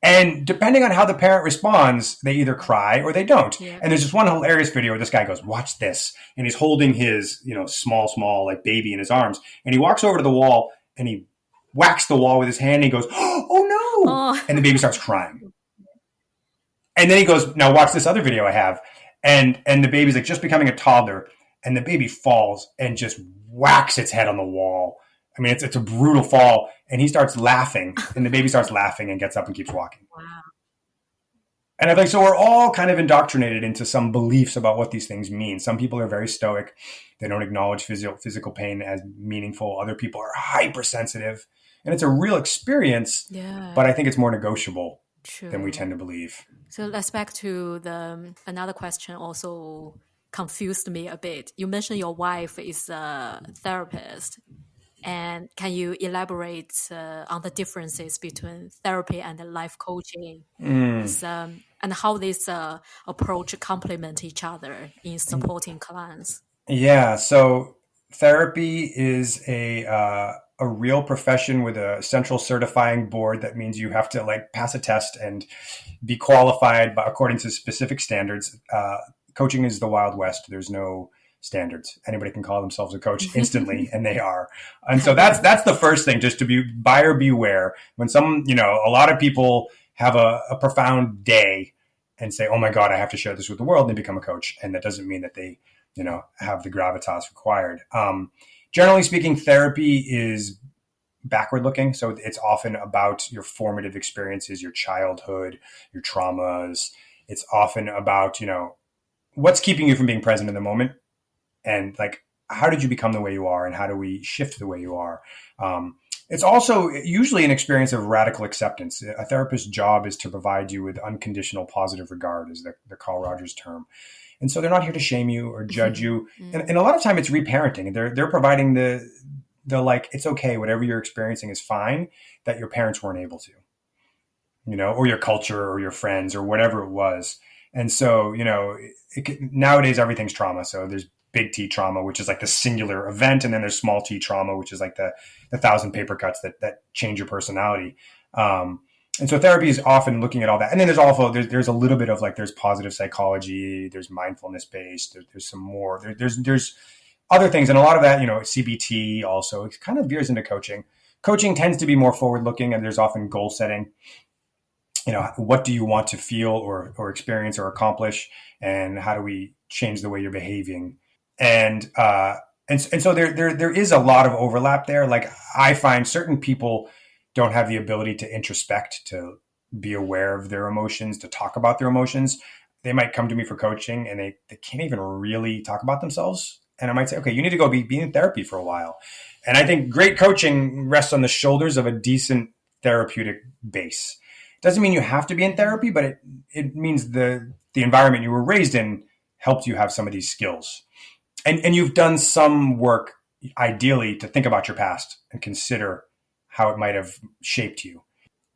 And depending on how the parent responds, they either cry or they don't. Yeah. And there's this one hilarious video where this guy goes, watch this. And he's holding his, small, like, baby in his arms. And he walks over to the wall and he whacks the wall with his hand and he goes, oh no. Oh. And the baby starts crying. And then he goes, now watch this other video I have. And the baby's like just becoming a toddler, and the baby falls and just whacks its head on the wall. I mean, it's a brutal fall, and he starts laughing, and the baby starts laughing and gets up and keeps walking. Wow. And I think, so we're all kind of indoctrinated into some beliefs about what these things mean. Some people are very stoic. They don't acknowledge physical pain as meaningful. Other people are hypersensitive, and it's a real experience, but I think it's more negotiable. True. Than we tend to believe. So let's back to another question also confused me a bit. You mentioned your wife is a therapist. And can you elaborate on the differences between therapy and life coaching? And how this approach complement each other in supporting clients? Yeah, so therapy is a real profession with a central certifying board. That means you have to, like, pass a test and be qualified according to specific standards. Coaching is the Wild West. There's no standards. Anybody can call themselves a coach instantly, and they are. And so that's the first thing, just to be buyer beware. When a lot of people have a profound day and say, oh my God, I have to share this with the world, and they become a coach. And that doesn't mean that they, have the gravitas required. Generally speaking, therapy is backward looking. So it's often about your formative experiences, your childhood, your traumas. It's often about, what's keeping you from being present in the moment, and, like, how did you become the way you are, and how do we shift the way you are? It's also usually an experience of radical acceptance. A therapist's job is to provide you with unconditional positive regard, is the Carl Rogers term. And so they're not here to shame you or judge you. And a lot of time it's reparenting. They're providing the like, it's okay, whatever you're experiencing is fine, that your parents weren't able to, or your culture or your friends or whatever it was. And so, nowadays everything's trauma. So there's big T trauma, which is like the singular event. And then there's small T trauma, which is like the 1,000 paper cuts that change your personality. And so therapy is often looking at all that. And then there's a little bit of, like, there's positive psychology, there's mindfulness based, there's some more, there's other things. And a lot of that, CBT also, it kind of veers into coaching. Coaching tends to be more forward looking, and there's often goal setting. What do you want to feel or experience or accomplish? And how do we change the way you're behaving? And so there is a lot of overlap there. Like, I find certain people don't have the ability to introspect, to be aware of their emotions, to talk about their emotions. they might come to me for coaching and they can't even really talk about themselves. And I might say, okay, you need to go be in therapy for a while. And I think great coaching rests on the shoulders of a decent therapeutic base. Doesn't mean you have to be in therapy, but it means the environment you were raised in helped you have some of these skills. And you've done some work, ideally, to think about your past and consider how it might have shaped you.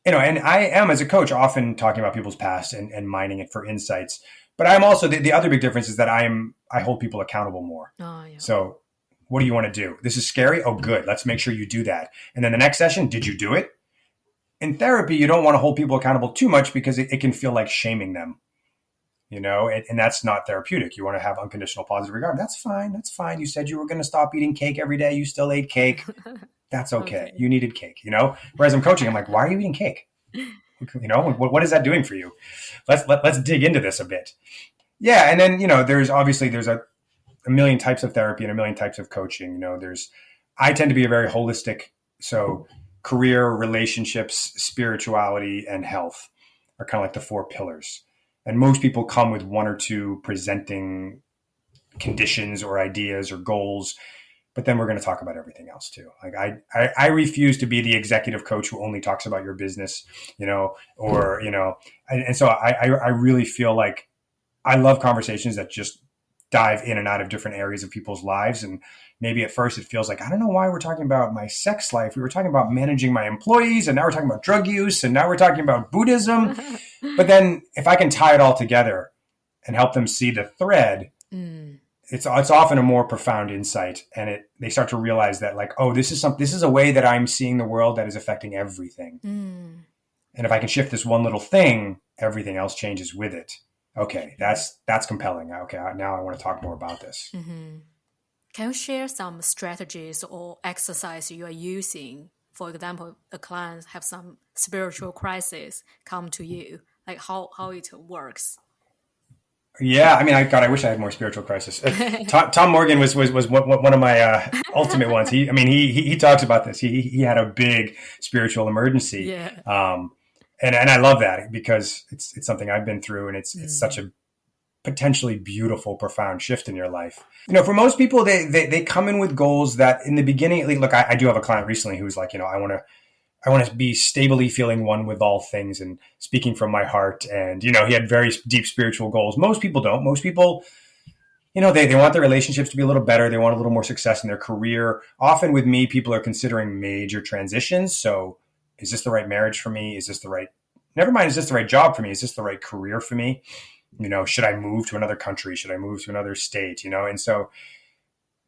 And I am, as a coach, often talking about people's past and mining it for insights. But I'm also, the other big difference is that I hold people accountable more. Oh, yeah. So what do you want to do? This is scary? Oh, good. Let's make sure you do that. And then the next session, did you do it? In therapy, you don't want to hold people accountable too much because it can feel like shaming them, and that's not therapeutic. You want to have unconditional positive regard. That's fine. That's fine. You said you were going to stop eating cake every day. You still ate cake. That's okay. You needed cake, Whereas I'm coaching, I'm like, why are you eating cake? What is that doing for you? Let's dig into this a bit. Yeah. And then, there's a million types of therapy and a million types of coaching. I tend to be a very holistic. So career, relationships, spirituality, and health are kind of like the four pillars. And most people come with one or two presenting conditions or ideas or goals, but then we're going to talk about everything else too. Like I refuse to be the executive coach who only talks about your business, and so I really feel like I love conversations that just dive in and out of different areas of people's lives. And maybe at first it feels like, I don't know why we're talking about my sex life. We were talking about managing my employees, and now we're talking about drug use, and now we're talking about Buddhism. But then if I can tie it all together and help them see the thread, it's often a more profound insight. And they start to realize that, like, oh, this is a way that I'm seeing the world that is affecting everything. And if I can shift this one little thing, everything else changes with it. Okay, that's compelling. Okay, now I want to talk more about this. Mm-hmm. Can you share some strategies or exercise you are using? For example, a client have some spiritual crisis come to you, like how it works. Yeah, I mean, I wish I had more spiritual crisis. Tom Morgan was one of my ultimate ones. He talks about this. He had a big spiritual emergency. Yeah. And I love that because it's something I've been through, and it's such a potentially beautiful, profound shift in your life. For most people, they come in with goals that in the beginning, look, I do have a client recently who's like, I want to be stably feeling one with all things and speaking from my heart. And, he had very deep spiritual goals. Most people don't. Most people, they want their relationships to be a little better. They want a little more success in their career. Often with me, people are considering major transitions. So is this the right marriage for me? Is this the right job for me? Is this the right career for me? Should I move to another country? Should I move to another state? And so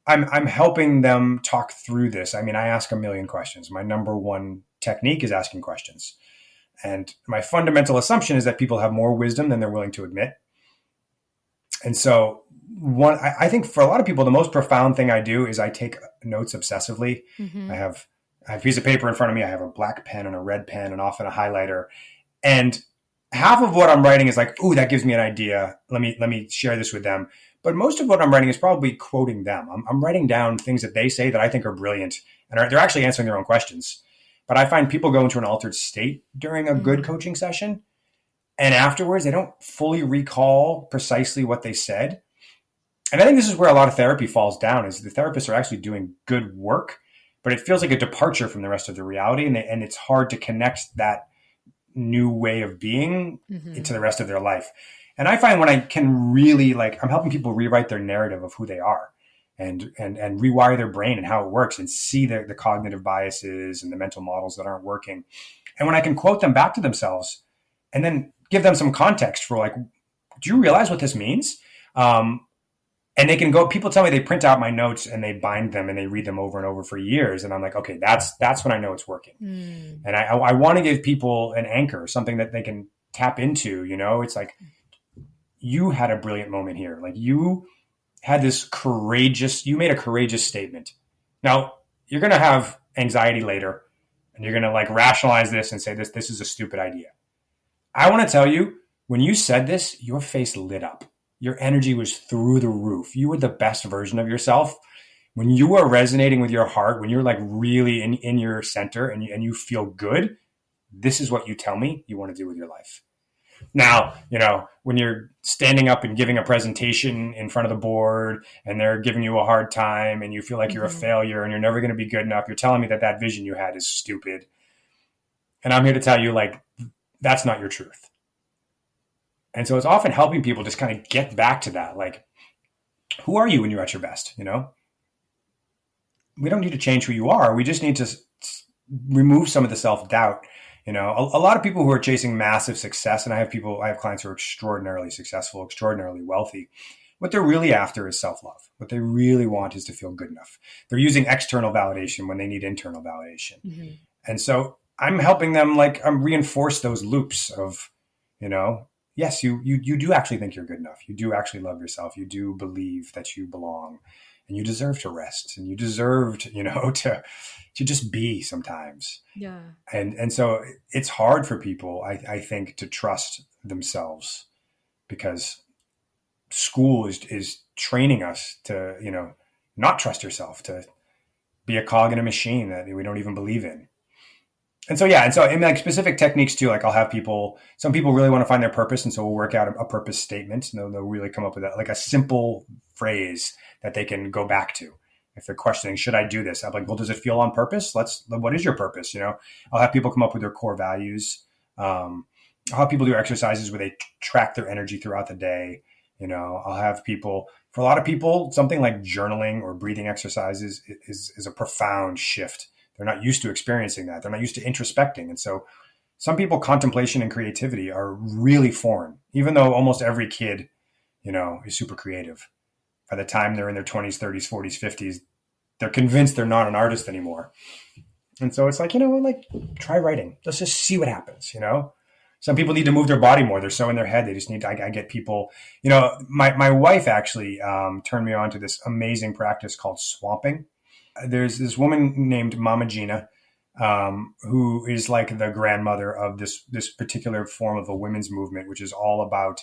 I'm helping them talk through this. I ask a million questions. My number one technique is asking questions. And my fundamental assumption is that people have more wisdom than they're willing to admit. And so I think for a lot of people, the most profound thing I do is I take notes obsessively. I have a piece of paper in front of me. I have a black pen and a red pen and often a highlighter. And half of what I'm writing is like, ooh, that gives me an idea. Let me share this with them. But most of what I'm writing is probably quoting them. I'm writing down things that they say that I think are brilliant, and they're actually answering their own questions. But I find people go into an altered state during a good coaching session, and afterwards they don't fully recall precisely what they said. And I think this is where a lot of therapy falls down, is the therapists are actually doing good work, but it feels like a departure from the rest of the reality, and it's hard to connect that new way of being into the rest of their life. And I find when I can really, I'm helping people rewrite their narrative of who they are and rewire their brain and how it works, and see the cognitive biases and the mental models that aren't working. And when I can quote them back to themselves and then give them some context for, like, do you realize what this means? And they can go, people tell me they print out my notes and they bind them and they read them over and over for years. And I'm like, okay, that's when I know it's working. And I want to give people an anchor, something that they can tap into. It's like, you had a brilliant moment here. Like, you had you made a courageous statement. Now you're going to have anxiety later, and you're going to rationalize this and say this is a stupid idea. I want to tell you, when you said this, your face lit up. Your energy was through the roof. You were the best version of yourself. When you are resonating with your heart, when you're really in your center and you feel good, this is what you tell me you want to do with your life. Now, when you're standing up and giving a presentation in front of the board and they're giving you a hard time and you feel like you're a failure and you're never going to be good enough, you're telling me that vision you had is stupid. And I'm here to tell you, like, that's not your truth. And so it's often helping people just kind of get back to that. Like, who are you when you're at your best? We don't need to change who you are. We just need to remove some of the self-doubt. A lot of people who are chasing massive success, and I have clients who are extraordinarily successful, extraordinarily wealthy. What they're really after is self-love. What they really want is to feel good enough. They're using external validation when they need internal validation. Mm-hmm. And so I'm helping them, reinforce those loops of, yes, you do actually think you're good enough. You do actually love yourself. You do believe that you belong, and you deserve to rest, and you deserve to, to just be sometimes. Yeah. And so it's hard for people, I think, to trust themselves, because school is training us to, not trust yourself, to be a cog in a machine that we don't even believe in. And so, in like specific techniques too, like I'll have some people really want to find their purpose. And so we'll work out a purpose statement, and they'll really come up with like a simple phrase that they can go back to. If they're questioning, should I do this? I'm like, well, does it feel on purpose? What is your purpose? I'll have people come up with their core values. I'll have people do exercises where they track their energy throughout the day. I'll have people, for a lot of people, something like journaling or breathing exercises is a profound shift. They're not used to experiencing that. They're not used to introspecting. And so some people, contemplation and creativity are really foreign, even though almost every kid, is super creative. By the time they're in their 20s, 30s, 40s, 50s, they're convinced they're not an artist anymore. And so it's like, try writing. Let's just see what happens, Some people need to move their body more. They're so in their head. They just need to, I get people, my wife actually turned me on to this amazing practice called swamping. There's this woman named Mama Gina, who is like the grandmother of this particular form of a women's movement, which is all about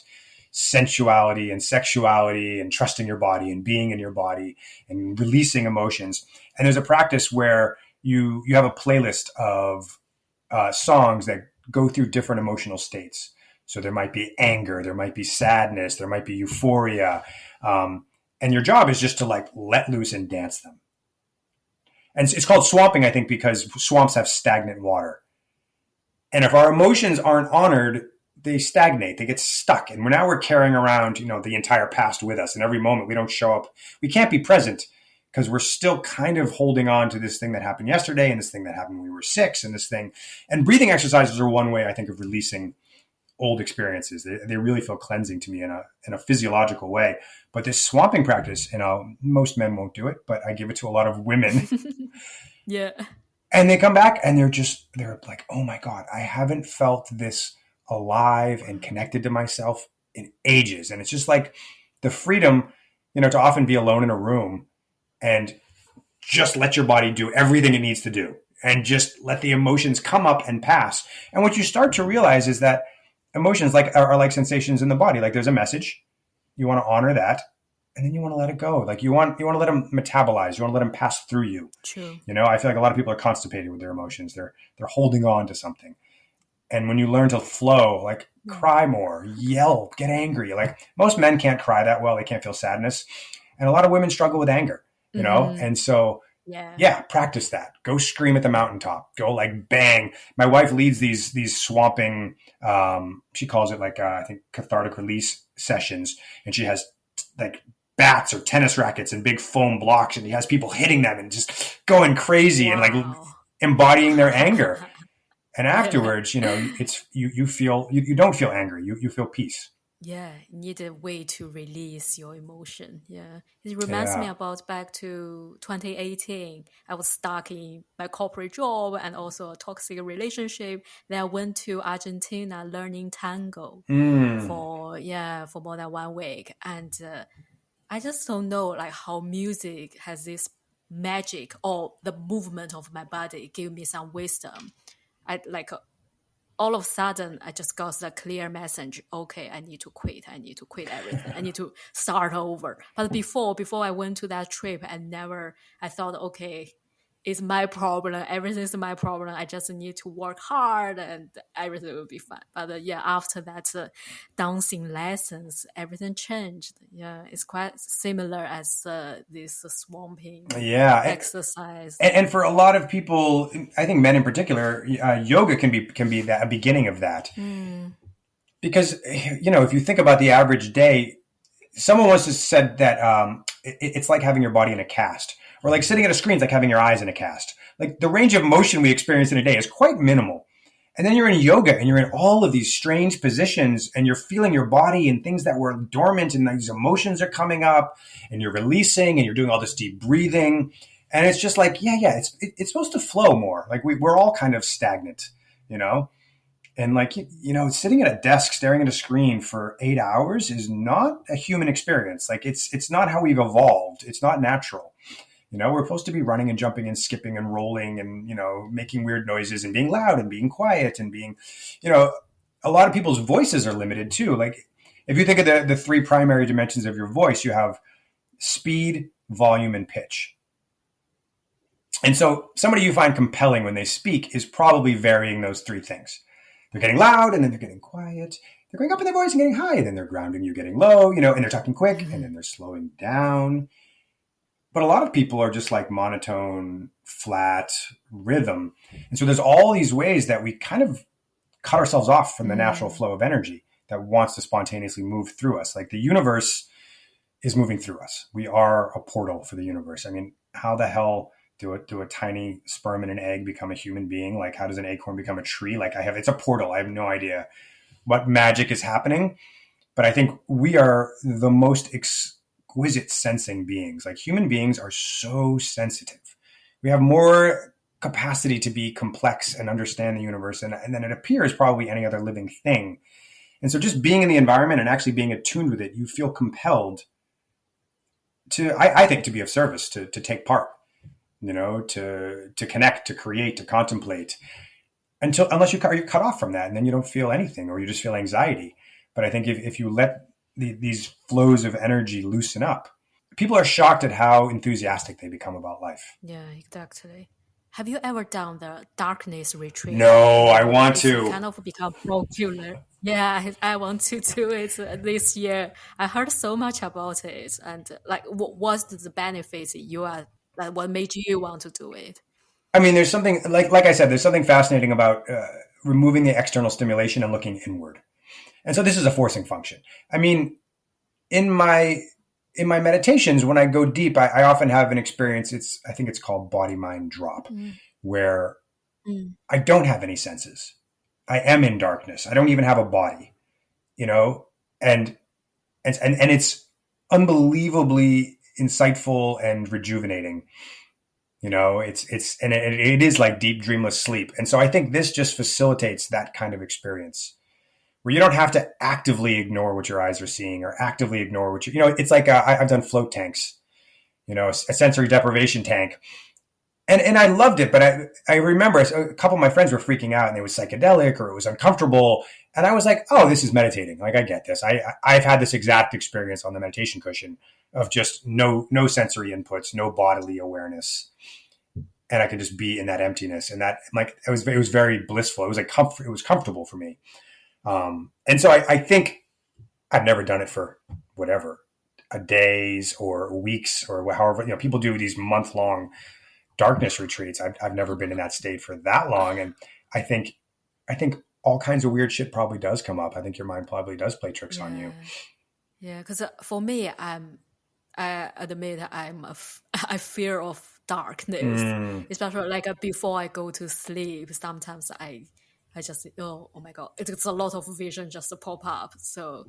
sensuality and sexuality and trusting your body and being in your body and releasing emotions. And there's a practice where you have a playlist of songs that go through different emotional states. So there might be anger, there might be sadness, there might be euphoria. And your job is just to let loose and dance them. And it's called swamping, I think, because swamps have stagnant water. And if our emotions aren't honored, they stagnate, they get stuck. And now we're carrying around, the entire past with us. And every moment we don't show up, we can't be present because we're still kind of holding on to this thing that happened yesterday and this thing that happened when we were 6 and this thing. And breathing exercises are one way, I think, of releasing old experiences. They really feel cleansing to me in a physiological way. But this swamping practice, most men won't do it, but I give it to a lot of women. Yeah. And they come back and they're like, oh my God, I haven't felt this alive and connected to myself in ages. And it's just like the freedom, to often be alone in a room and just let your body do everything it needs to do and just let the emotions come up and pass. And what you start to realize is that emotions are like sensations in the body. Like there's a message, you want to honor that, and then you want to let it go. Like you want to let them metabolize. You want to let them pass through you. True. I feel like a lot of people are constipated with their emotions. They're holding on to something. And when you learn to flow, cry more, yell, get angry. Like most men can't cry that well. They can't feel sadness. And a lot of women struggle with anger, And so, practice that. Go scream at the mountaintop. Go bang. My wife leads these swamping, she calls it I think cathartic release sessions. And she has bats or tennis rackets and big foam blocks. And he has people hitting them and just going crazy and embodying their anger. And afterwards, it's you feel you don't feel angry. You feel peace. Yeah, you need a way to release your emotion. Yeah, it reminds me about back to 2018. I was stuck in my corporate job and also a toxic relationship. Then I went to Argentina learning tango for more than 1 week, and I just don't know how music has this magic or the movement of my body give me some wisdom. All of a sudden, I just got the clear message. Okay, I need to quit. I need to quit everything. I need to start over. But before I went to that trip, I thought, okay, it's my problem. Everything is my problem. I just need to work hard and everything will be fine. But yeah, after that dancing lessons, everything changed. Yeah, it's quite similar as this swamping Yeah. exercise. And for a lot of people, I think men in particular, yoga can be that a beginning of that. Because, if you think about the average day, someone once has said that it's like having your body in a cast, or like sitting at a screen is like having your eyes in a cast. Like the range of motion we experience in a day is quite minimal. And then you're in yoga and you're in all of these strange positions and you're feeling your body and things that were dormant and these emotions are coming up and you're releasing and you're doing all this deep breathing. And it's just like, it's supposed to flow more. Like we're all kind of stagnant, And like, sitting at a desk staring at a screen for 8 hours is not a human experience. Like it's not how we've evolved. It's not natural. We're supposed to be running and jumping and skipping and rolling and, making weird noises and being loud and being quiet and being, a lot of people's voices are limited too. Like if you think of the three primary dimensions of your voice, you have speed, volume, and pitch. And so somebody you find compelling when they speak is probably varying those three things. They're getting loud and then they're getting quiet. They're going up in their voice and getting high, and then they're grounding you, getting low, and they're talking quick, and then they're slowing down. But a lot of people are just like monotone, flat rhythm. And so there's all these ways that we kind of cut ourselves off from the natural flow of energy that wants to spontaneously move through us. Like the universe is moving through us. We are a portal for the universe. I mean, how the hell do a tiny sperm and an egg become a human being? Like how does an acorn become a tree? Like it's a portal. I have no idea what magic is happening. But I think we are the most exquisite sensing beings. Like human beings are so sensitive. We have more capacity to be complex and understand the universe and then it appears probably any other living thing. And so just being in the environment and actually being attuned with it, you feel compelled to, I think, to be of service, to take part, to connect, to create, to contemplate, unless you're cut off from that, and then you don't feel anything, or you just feel anxiety. But I think if you let these flows of energy loosen up, people are shocked at how enthusiastic they become about life. Yeah, exactly. Have you ever done the darkness retreat? No, I want to. Kind of become popular. Yeah, I want to do it this year. I heard so much about it, and like, what's the benefits like, what made you want to do it? I mean, there's something like I said, there's something fascinating about removing the external stimulation and looking inward. And so this is a forcing function. I mean, in my meditations, when I go deep, I often have an experience. I think it's called body mind drop, where I don't have any senses. I am in darkness. I don't even have a body, and it's unbelievably insightful and rejuvenating. It is like deep dreamless sleep. And so I think this just facilitates that kind of experience where you don't have to actively ignore what your eyes are seeing or actively ignore what it's like I've done float tanks, a sensory deprivation tank. And I loved it, but I remember a couple of my friends were freaking out and it was psychedelic or it was uncomfortable. And I was like, oh, this is meditating. Like, I get this. I've had this exact experience on the meditation cushion of just no sensory inputs, no bodily awareness. And I could just be in that emptiness. And that, like, it was very blissful. It was like it was comfortable for me. And so I think I've never done it for whatever, days or weeks or however, people do these month-long darkness retreats. I've never been in that state for that long. And I think all kinds of weird shit probably does come up. I think your mind probably does play tricks on you. Yeah. Cause for me, I admit I fear of darkness, especially like before I go to sleep. Sometimes I just, oh my God, it's a lot of vision just to pop up. So,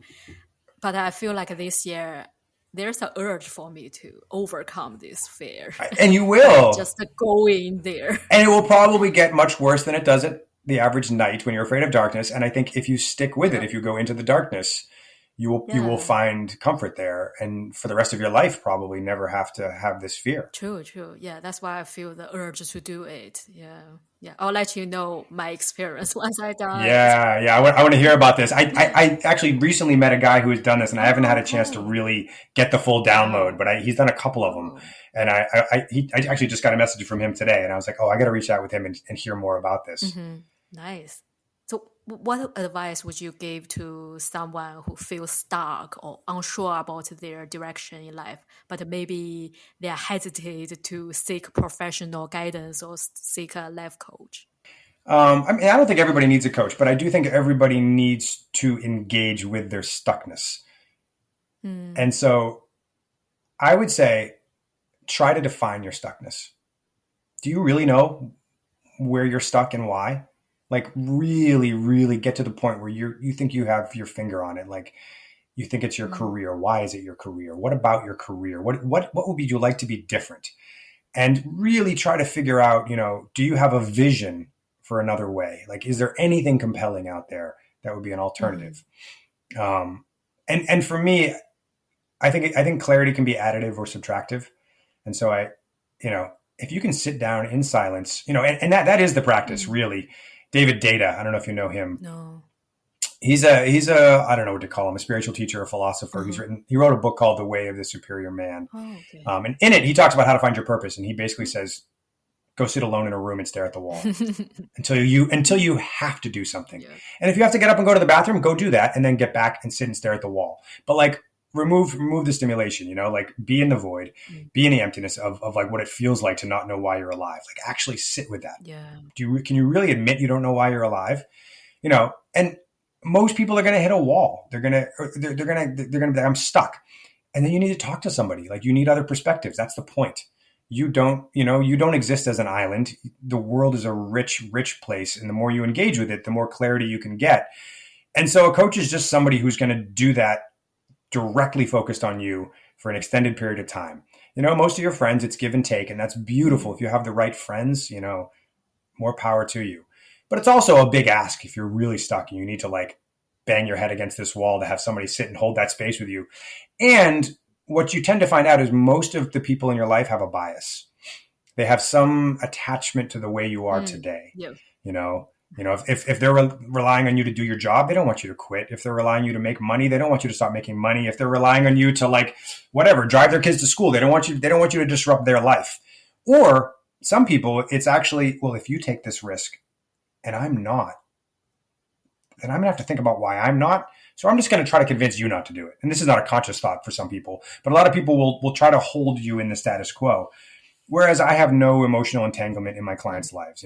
but I feel like this year, there's an urge for me to overcome this fear. And you will. Just go in there. And it will probably get much worse than it does at the average night when you're afraid of darkness. And I think if you stick with it, if you go into the darkness, you will find comfort there, and for the rest of your life probably never have to have this fear. True. Yeah, that's why I feel the urge to do it. Yeah. I'll let you know my experience once I done it. Yeah. I want to hear about this. I actually recently met a guy who has done this, and I haven't had a chance to Okay. really get the full download, but he's done a couple of them. Oh. And I actually just got a message from him today, and I was like, oh, I got to reach out with him and hear more about this. Nice. So, what advice would you give to someone who feels stuck or unsure about their direction in life, but maybe they are hesitant to seek professional guidance or seek a life coach? I mean, I don't think everybody needs a coach, but I do think everybody needs to engage with their stuckness. And so I would say, try to define your stuckness. Do you really know where you're stuck and why? Like really, really get to the point where you think you have your finger on it. Like you think it's your career. Why is it your career? What about your career? What would you like to be different? And really try to figure out, do you have a vision for another way? Like, is there anything compelling out there that would be an alternative? And for me, I think clarity can be additive or subtractive. And so if you can sit down in silence, and that is the practice, really. David Data, I don't know if you know him. No. He's a I don't know what to call him, a spiritual teacher, a philosopher. He wrote a book called The Way of the Superior Man. Oh, okay. And in it, he talks about how to find your purpose. And he basically says, go sit alone in a room and stare at the wall until you have to do something. Yeah. And if you have to get up and go to the bathroom, go do that and then get back and sit and stare at the wall. But like, remove the stimulation, like be in the void, be in the emptiness of like what it feels like to not know why you're alive. Like actually sit with that. Yeah. Can you really admit you don't know why you're alive? And most people are going to hit a wall. They're going to, I'm stuck. And then you need to talk to somebody. Like you need other perspectives. That's the point. You don't exist as an island. The world is a rich, rich place. And the more you engage with it, the more clarity you can get. And so a coach is just somebody who's going to do that directly focused on you for an extended period of time. Most of your friends, it's give and take, and that's beautiful. If you have the right friends, more power to you. But it's also a big ask if you're really stuck and you need to like bang your head against this wall to have somebody sit and hold that space with you. And what you tend to find out is most of the people in your life have a bias. They have some attachment to the way you are today. Yeah. If they're relying on you to do your job, they don't want you to quit. If they're relying on you to make money, they don't want you to stop making money. If they're relying on you to like whatever, drive their kids to school, they don't want you to disrupt their life. Or some people, it's actually, well, if you take this risk and I'm not, then I'm gonna have to think about why I'm not. So I'm just going to try to convince you not to do it. And this is not a conscious thought for some people, but a lot of people will try to hold you in the status quo. Whereas I have no emotional entanglement in my clients' lives,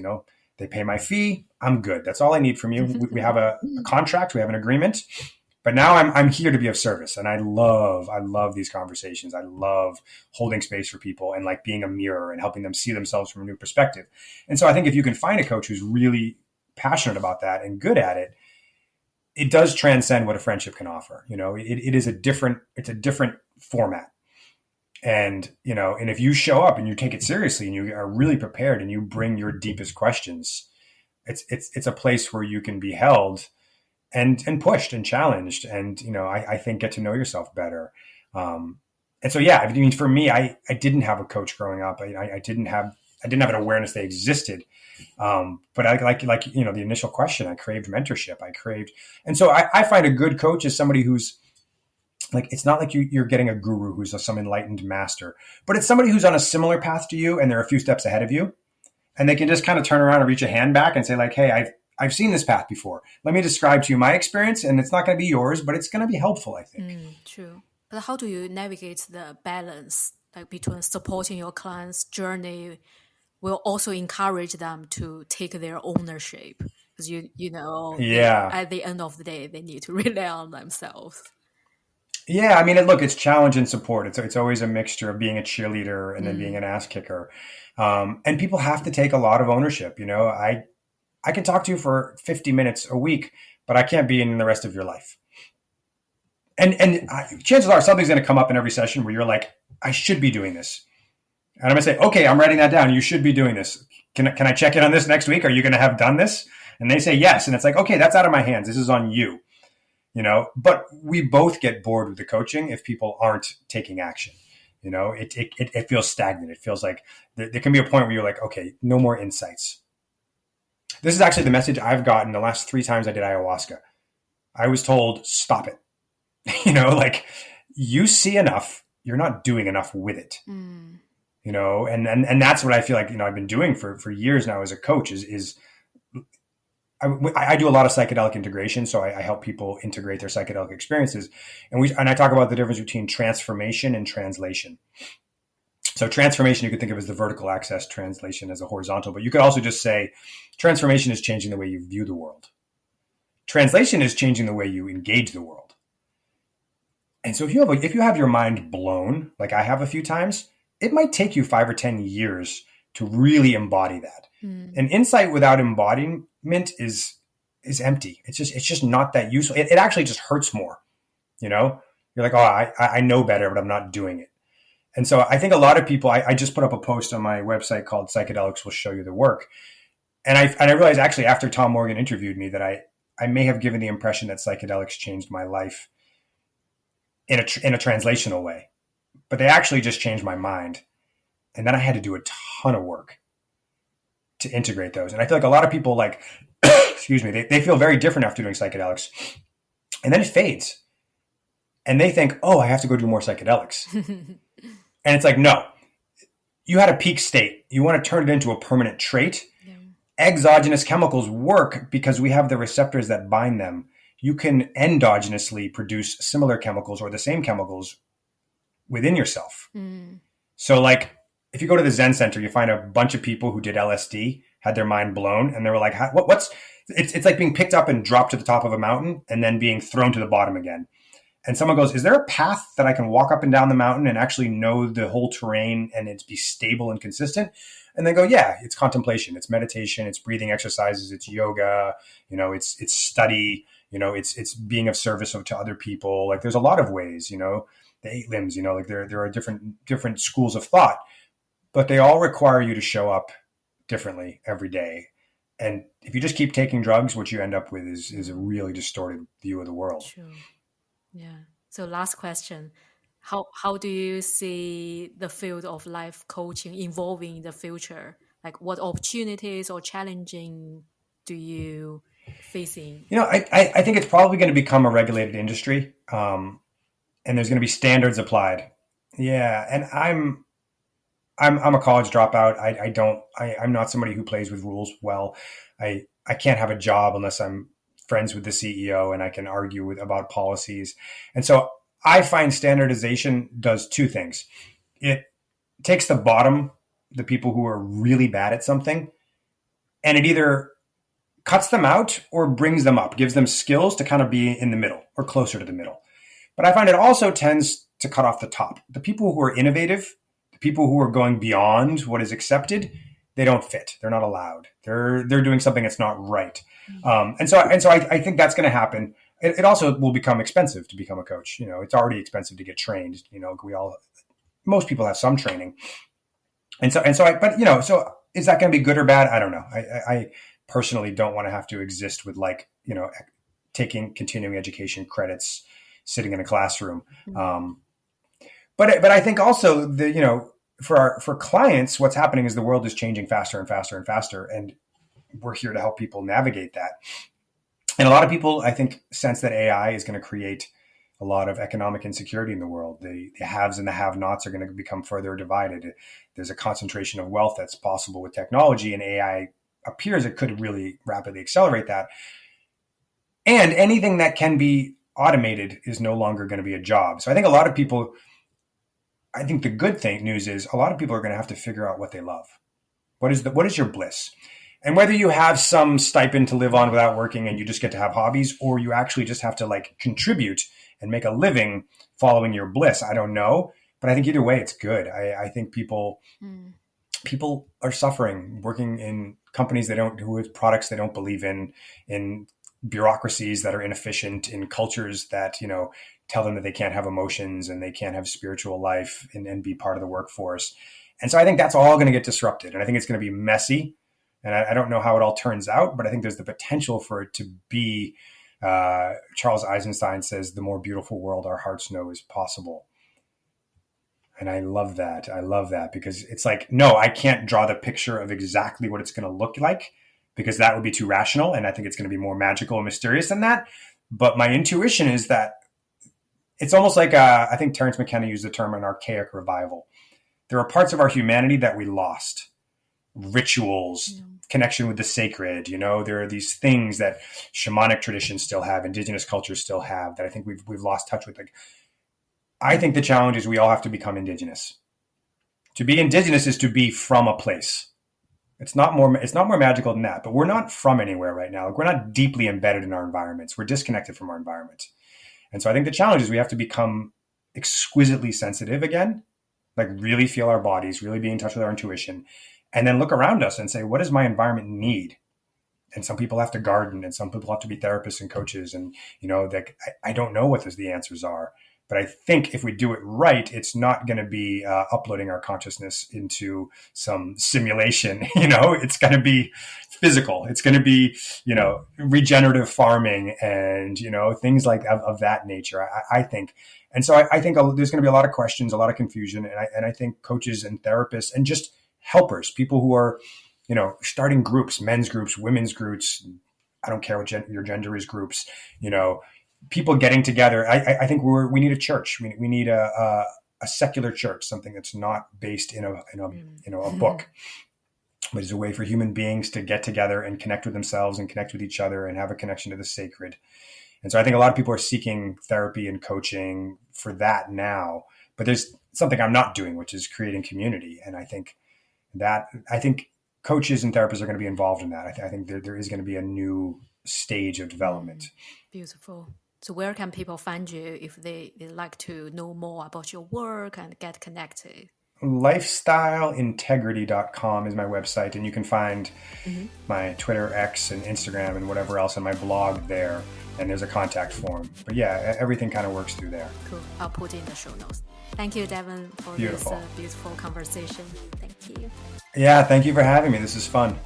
They pay my fee. I'm good. That's all I need from you. We have a contract. We have an agreement. But now I'm here to be of service. And I love these conversations. I love holding space for people and like being a mirror and helping them see themselves from a new perspective. And so I think if you can find a coach who's really passionate about that and good at it, it does transcend what a friendship can offer. It's a different format. And, and if you show up and you take it seriously and you are really prepared and you bring your deepest questions, it's a place where you can be held and pushed and challenged and, I think get to know yourself better. And so, yeah, I mean, for me, I didn't have a coach growing up. I didn't have an awareness they existed. But I like, the initial question, I craved mentorship. And so I find a good coach is somebody who's, like, it's not like you're getting a guru who's some enlightened master, but it's somebody who's on a similar path to you and they're a few steps ahead of you. And they can just kind of turn around and reach a hand back and say like, hey, I've seen this path before. Let me describe to you my experience. And it's not going to be yours, but it's going to be helpful, I think. True. But how do you navigate the balance like between supporting your clients' journey will also encourage them to take their ownership? Because, at the end of the day, they need to rely on themselves. Yeah, I mean, it's challenge and support. It's always a mixture of being a cheerleader and then being an ass kicker. And people have to take a lot of ownership. I can talk to you for 50 minutes a week, but I can't be in the rest of your life. And chances are something's going to come up in every session where you're like, I should be doing this. And I'm going to say, okay, I'm writing that down. You should be doing this. Can I check in on this next week? Are you going to have done this? And they say yes. And it's like, okay, that's out of my hands. This is on you. but we both get bored with the coaching if people aren't taking action. It feels stagnant. It feels like there can be a point where you're like, okay, no more insights. This is actually the message I've gotten the last 3 times I did ayahuasca. I was told, stop it. Like, you see enough, you're not doing enough with it. And that's what I feel like, I've been doing for years now as a coach is I do a lot of psychedelic integration. So I help people integrate their psychedelic experiences. And I talk about the difference between transformation and translation. So transformation, you could think of as the vertical axis, translation as a horizontal, but you could also just say transformation is changing the way you view the world. Translation is changing the way you engage the world. And so if you have your mind blown, like I have a few times, it might take you 5 or 10 years to really embody that. An insight without embodiment is empty. It's just not that useful. It actually just hurts more. You're like, oh, I know better, but I'm not doing it. And so I think a lot of people, I just put up a post on my website called Psychedelics Will Show You the Work. And I realized actually after Tom Morgan interviewed me that I may have given the impression that psychedelics changed my life in a translational way, but they actually just changed my mind. And then I had to do a ton of work to integrate those. And I feel like a lot of people excuse me, they feel very different after doing psychedelics. And then it fades. And they think, oh, I have to go do more psychedelics. And it's like, no, you had a peak state. You want to turn it into a permanent trait. Yeah. Exogenous chemicals work because we have the receptors that bind them. You can endogenously produce similar chemicals or the same chemicals within yourself. So like if you go to the Zen Center, you find a bunch of people who did LSD, had their mind blown, and they were like, it's like being picked up and dropped to the top of a mountain and then being thrown to the bottom again. And someone goes, is there a path that I can walk up and down the mountain and actually know the whole terrain and it's be stable and consistent? And they go, yeah, it's contemplation, it's meditation, it's breathing exercises, it's yoga, it's study, it's being of service to other people. Like there's a lot of ways, the 8 limbs, like there are different schools of thought, but they all require you to show up differently every day. And if you just keep taking drugs, what you end up with is a really distorted view of the world. True. Yeah. So last question, how do you see the field of life coaching evolving in the future? Like what opportunities or challenging do you facing? I think it's probably going to become a regulated industry, and there's going to be standards applied. Yeah, and I'm a college dropout. I'm not somebody who plays with rules well. I can't have a job unless I'm friends with the CEO and I can argue about policies. And so I find standardization does 2 things. It takes the bottom, the people who are really bad at something, and it either cuts them out or brings them up, gives them skills to kind of be in the middle or closer to the middle. But I find it also tends to cut off the top. The people who are innovative, the people who are going beyond what is accepted, they don't fit. They're not allowed. They're doing something that's not right. And so I think that's going to happen. It also will become expensive to become a coach. It's already expensive to get trained. Most people have some training. So is that going to be good or bad? I don't know. I personally don't want to have to exist with taking continuing education credits, sitting in a classroom. But I think also for clients, what's happening is the world is changing faster and faster and faster. And we're here to help people navigate that. And a lot of people, I think, sense that AI is going to create a lot of economic insecurity in the world. The haves and the have-nots are going to become further divided. There's a concentration of wealth that's possible with technology, and AI appears it could really rapidly accelerate that. And anything that can be automated is no longer going to be a job. So I think the good news is a lot of people are going to have to figure out what they love. What is your bliss? And whether you have some stipend to live on without working and you just get to have hobbies, or you actually just have to contribute and make a living following your bliss, I don't know. But I think either way, it's good. I think people are suffering working in companies who have products they don't believe in bureaucracies that are inefficient, in cultures that, tell them that they can't have emotions and they can't have spiritual life and be part of the workforce. And so I think that's all going to get disrupted. And I think it's going to be messy. And I don't know how it all turns out, but I think there's the potential for it to be Charles Eisenstein says, the more beautiful world our hearts know is possible. And I love that. I love that because it's like, no, I can't draw the picture of exactly what it's going to look like because that would be too rational. And I think it's going to be more magical and mysterious than that. But my intuition is that it's almost like, I think Terence McKenna used the term an archaic revival. There are parts of our humanity that we lost. Rituals, connection with the sacred, there are these things that shamanic traditions still have, indigenous cultures still have, that I think we've lost touch with. Like, I think the challenge is we all have to become indigenous. To be indigenous is to be from a place. It's not more magical than that, but we're not from anywhere right now. Like, we're not deeply embedded in our environments. We're disconnected from our environment. And so I think the challenge is we have to become exquisitely sensitive again, like really feel our bodies, really be in touch with our intuition, and then look around us and say, what does my environment need? And some people have to garden, and some people have to be therapists and coaches. And, I don't know what the answers are. But I think if we do it right, it's not going to be uploading our consciousness into some simulation. It's going to be physical. It's going to be, regenerative farming and, things like of that nature, I think. And so I think there's going to be a lot of questions, a lot of confusion. And I think coaches and therapists and just helpers, people who are, starting groups, men's groups, women's groups, I don't care what your gender is, groups, people getting together. I think we need a church. We need a secular church, something that's not based in a book, but is a way for human beings to get together and connect with themselves and connect with each other and have a connection to the sacred. And so I think a lot of people are seeking therapy and coaching for that now, but there's something I'm not doing, which is creating community. And I think coaches and therapists are going to be involved in that. I think there is going to be a new stage of development. Beautiful. So where can people find you if they like to know more about your work and get connected? Lifestyleintegrity.com is my website, and you can find my Twitter, X, and Instagram and whatever else on my blog there. And there's a contact form. But yeah, everything kind of works through there. Cool. I'll put in the show notes. Thank you, Devin, for this beautiful conversation. Thank you. Yeah, thank you for having me. This is fun.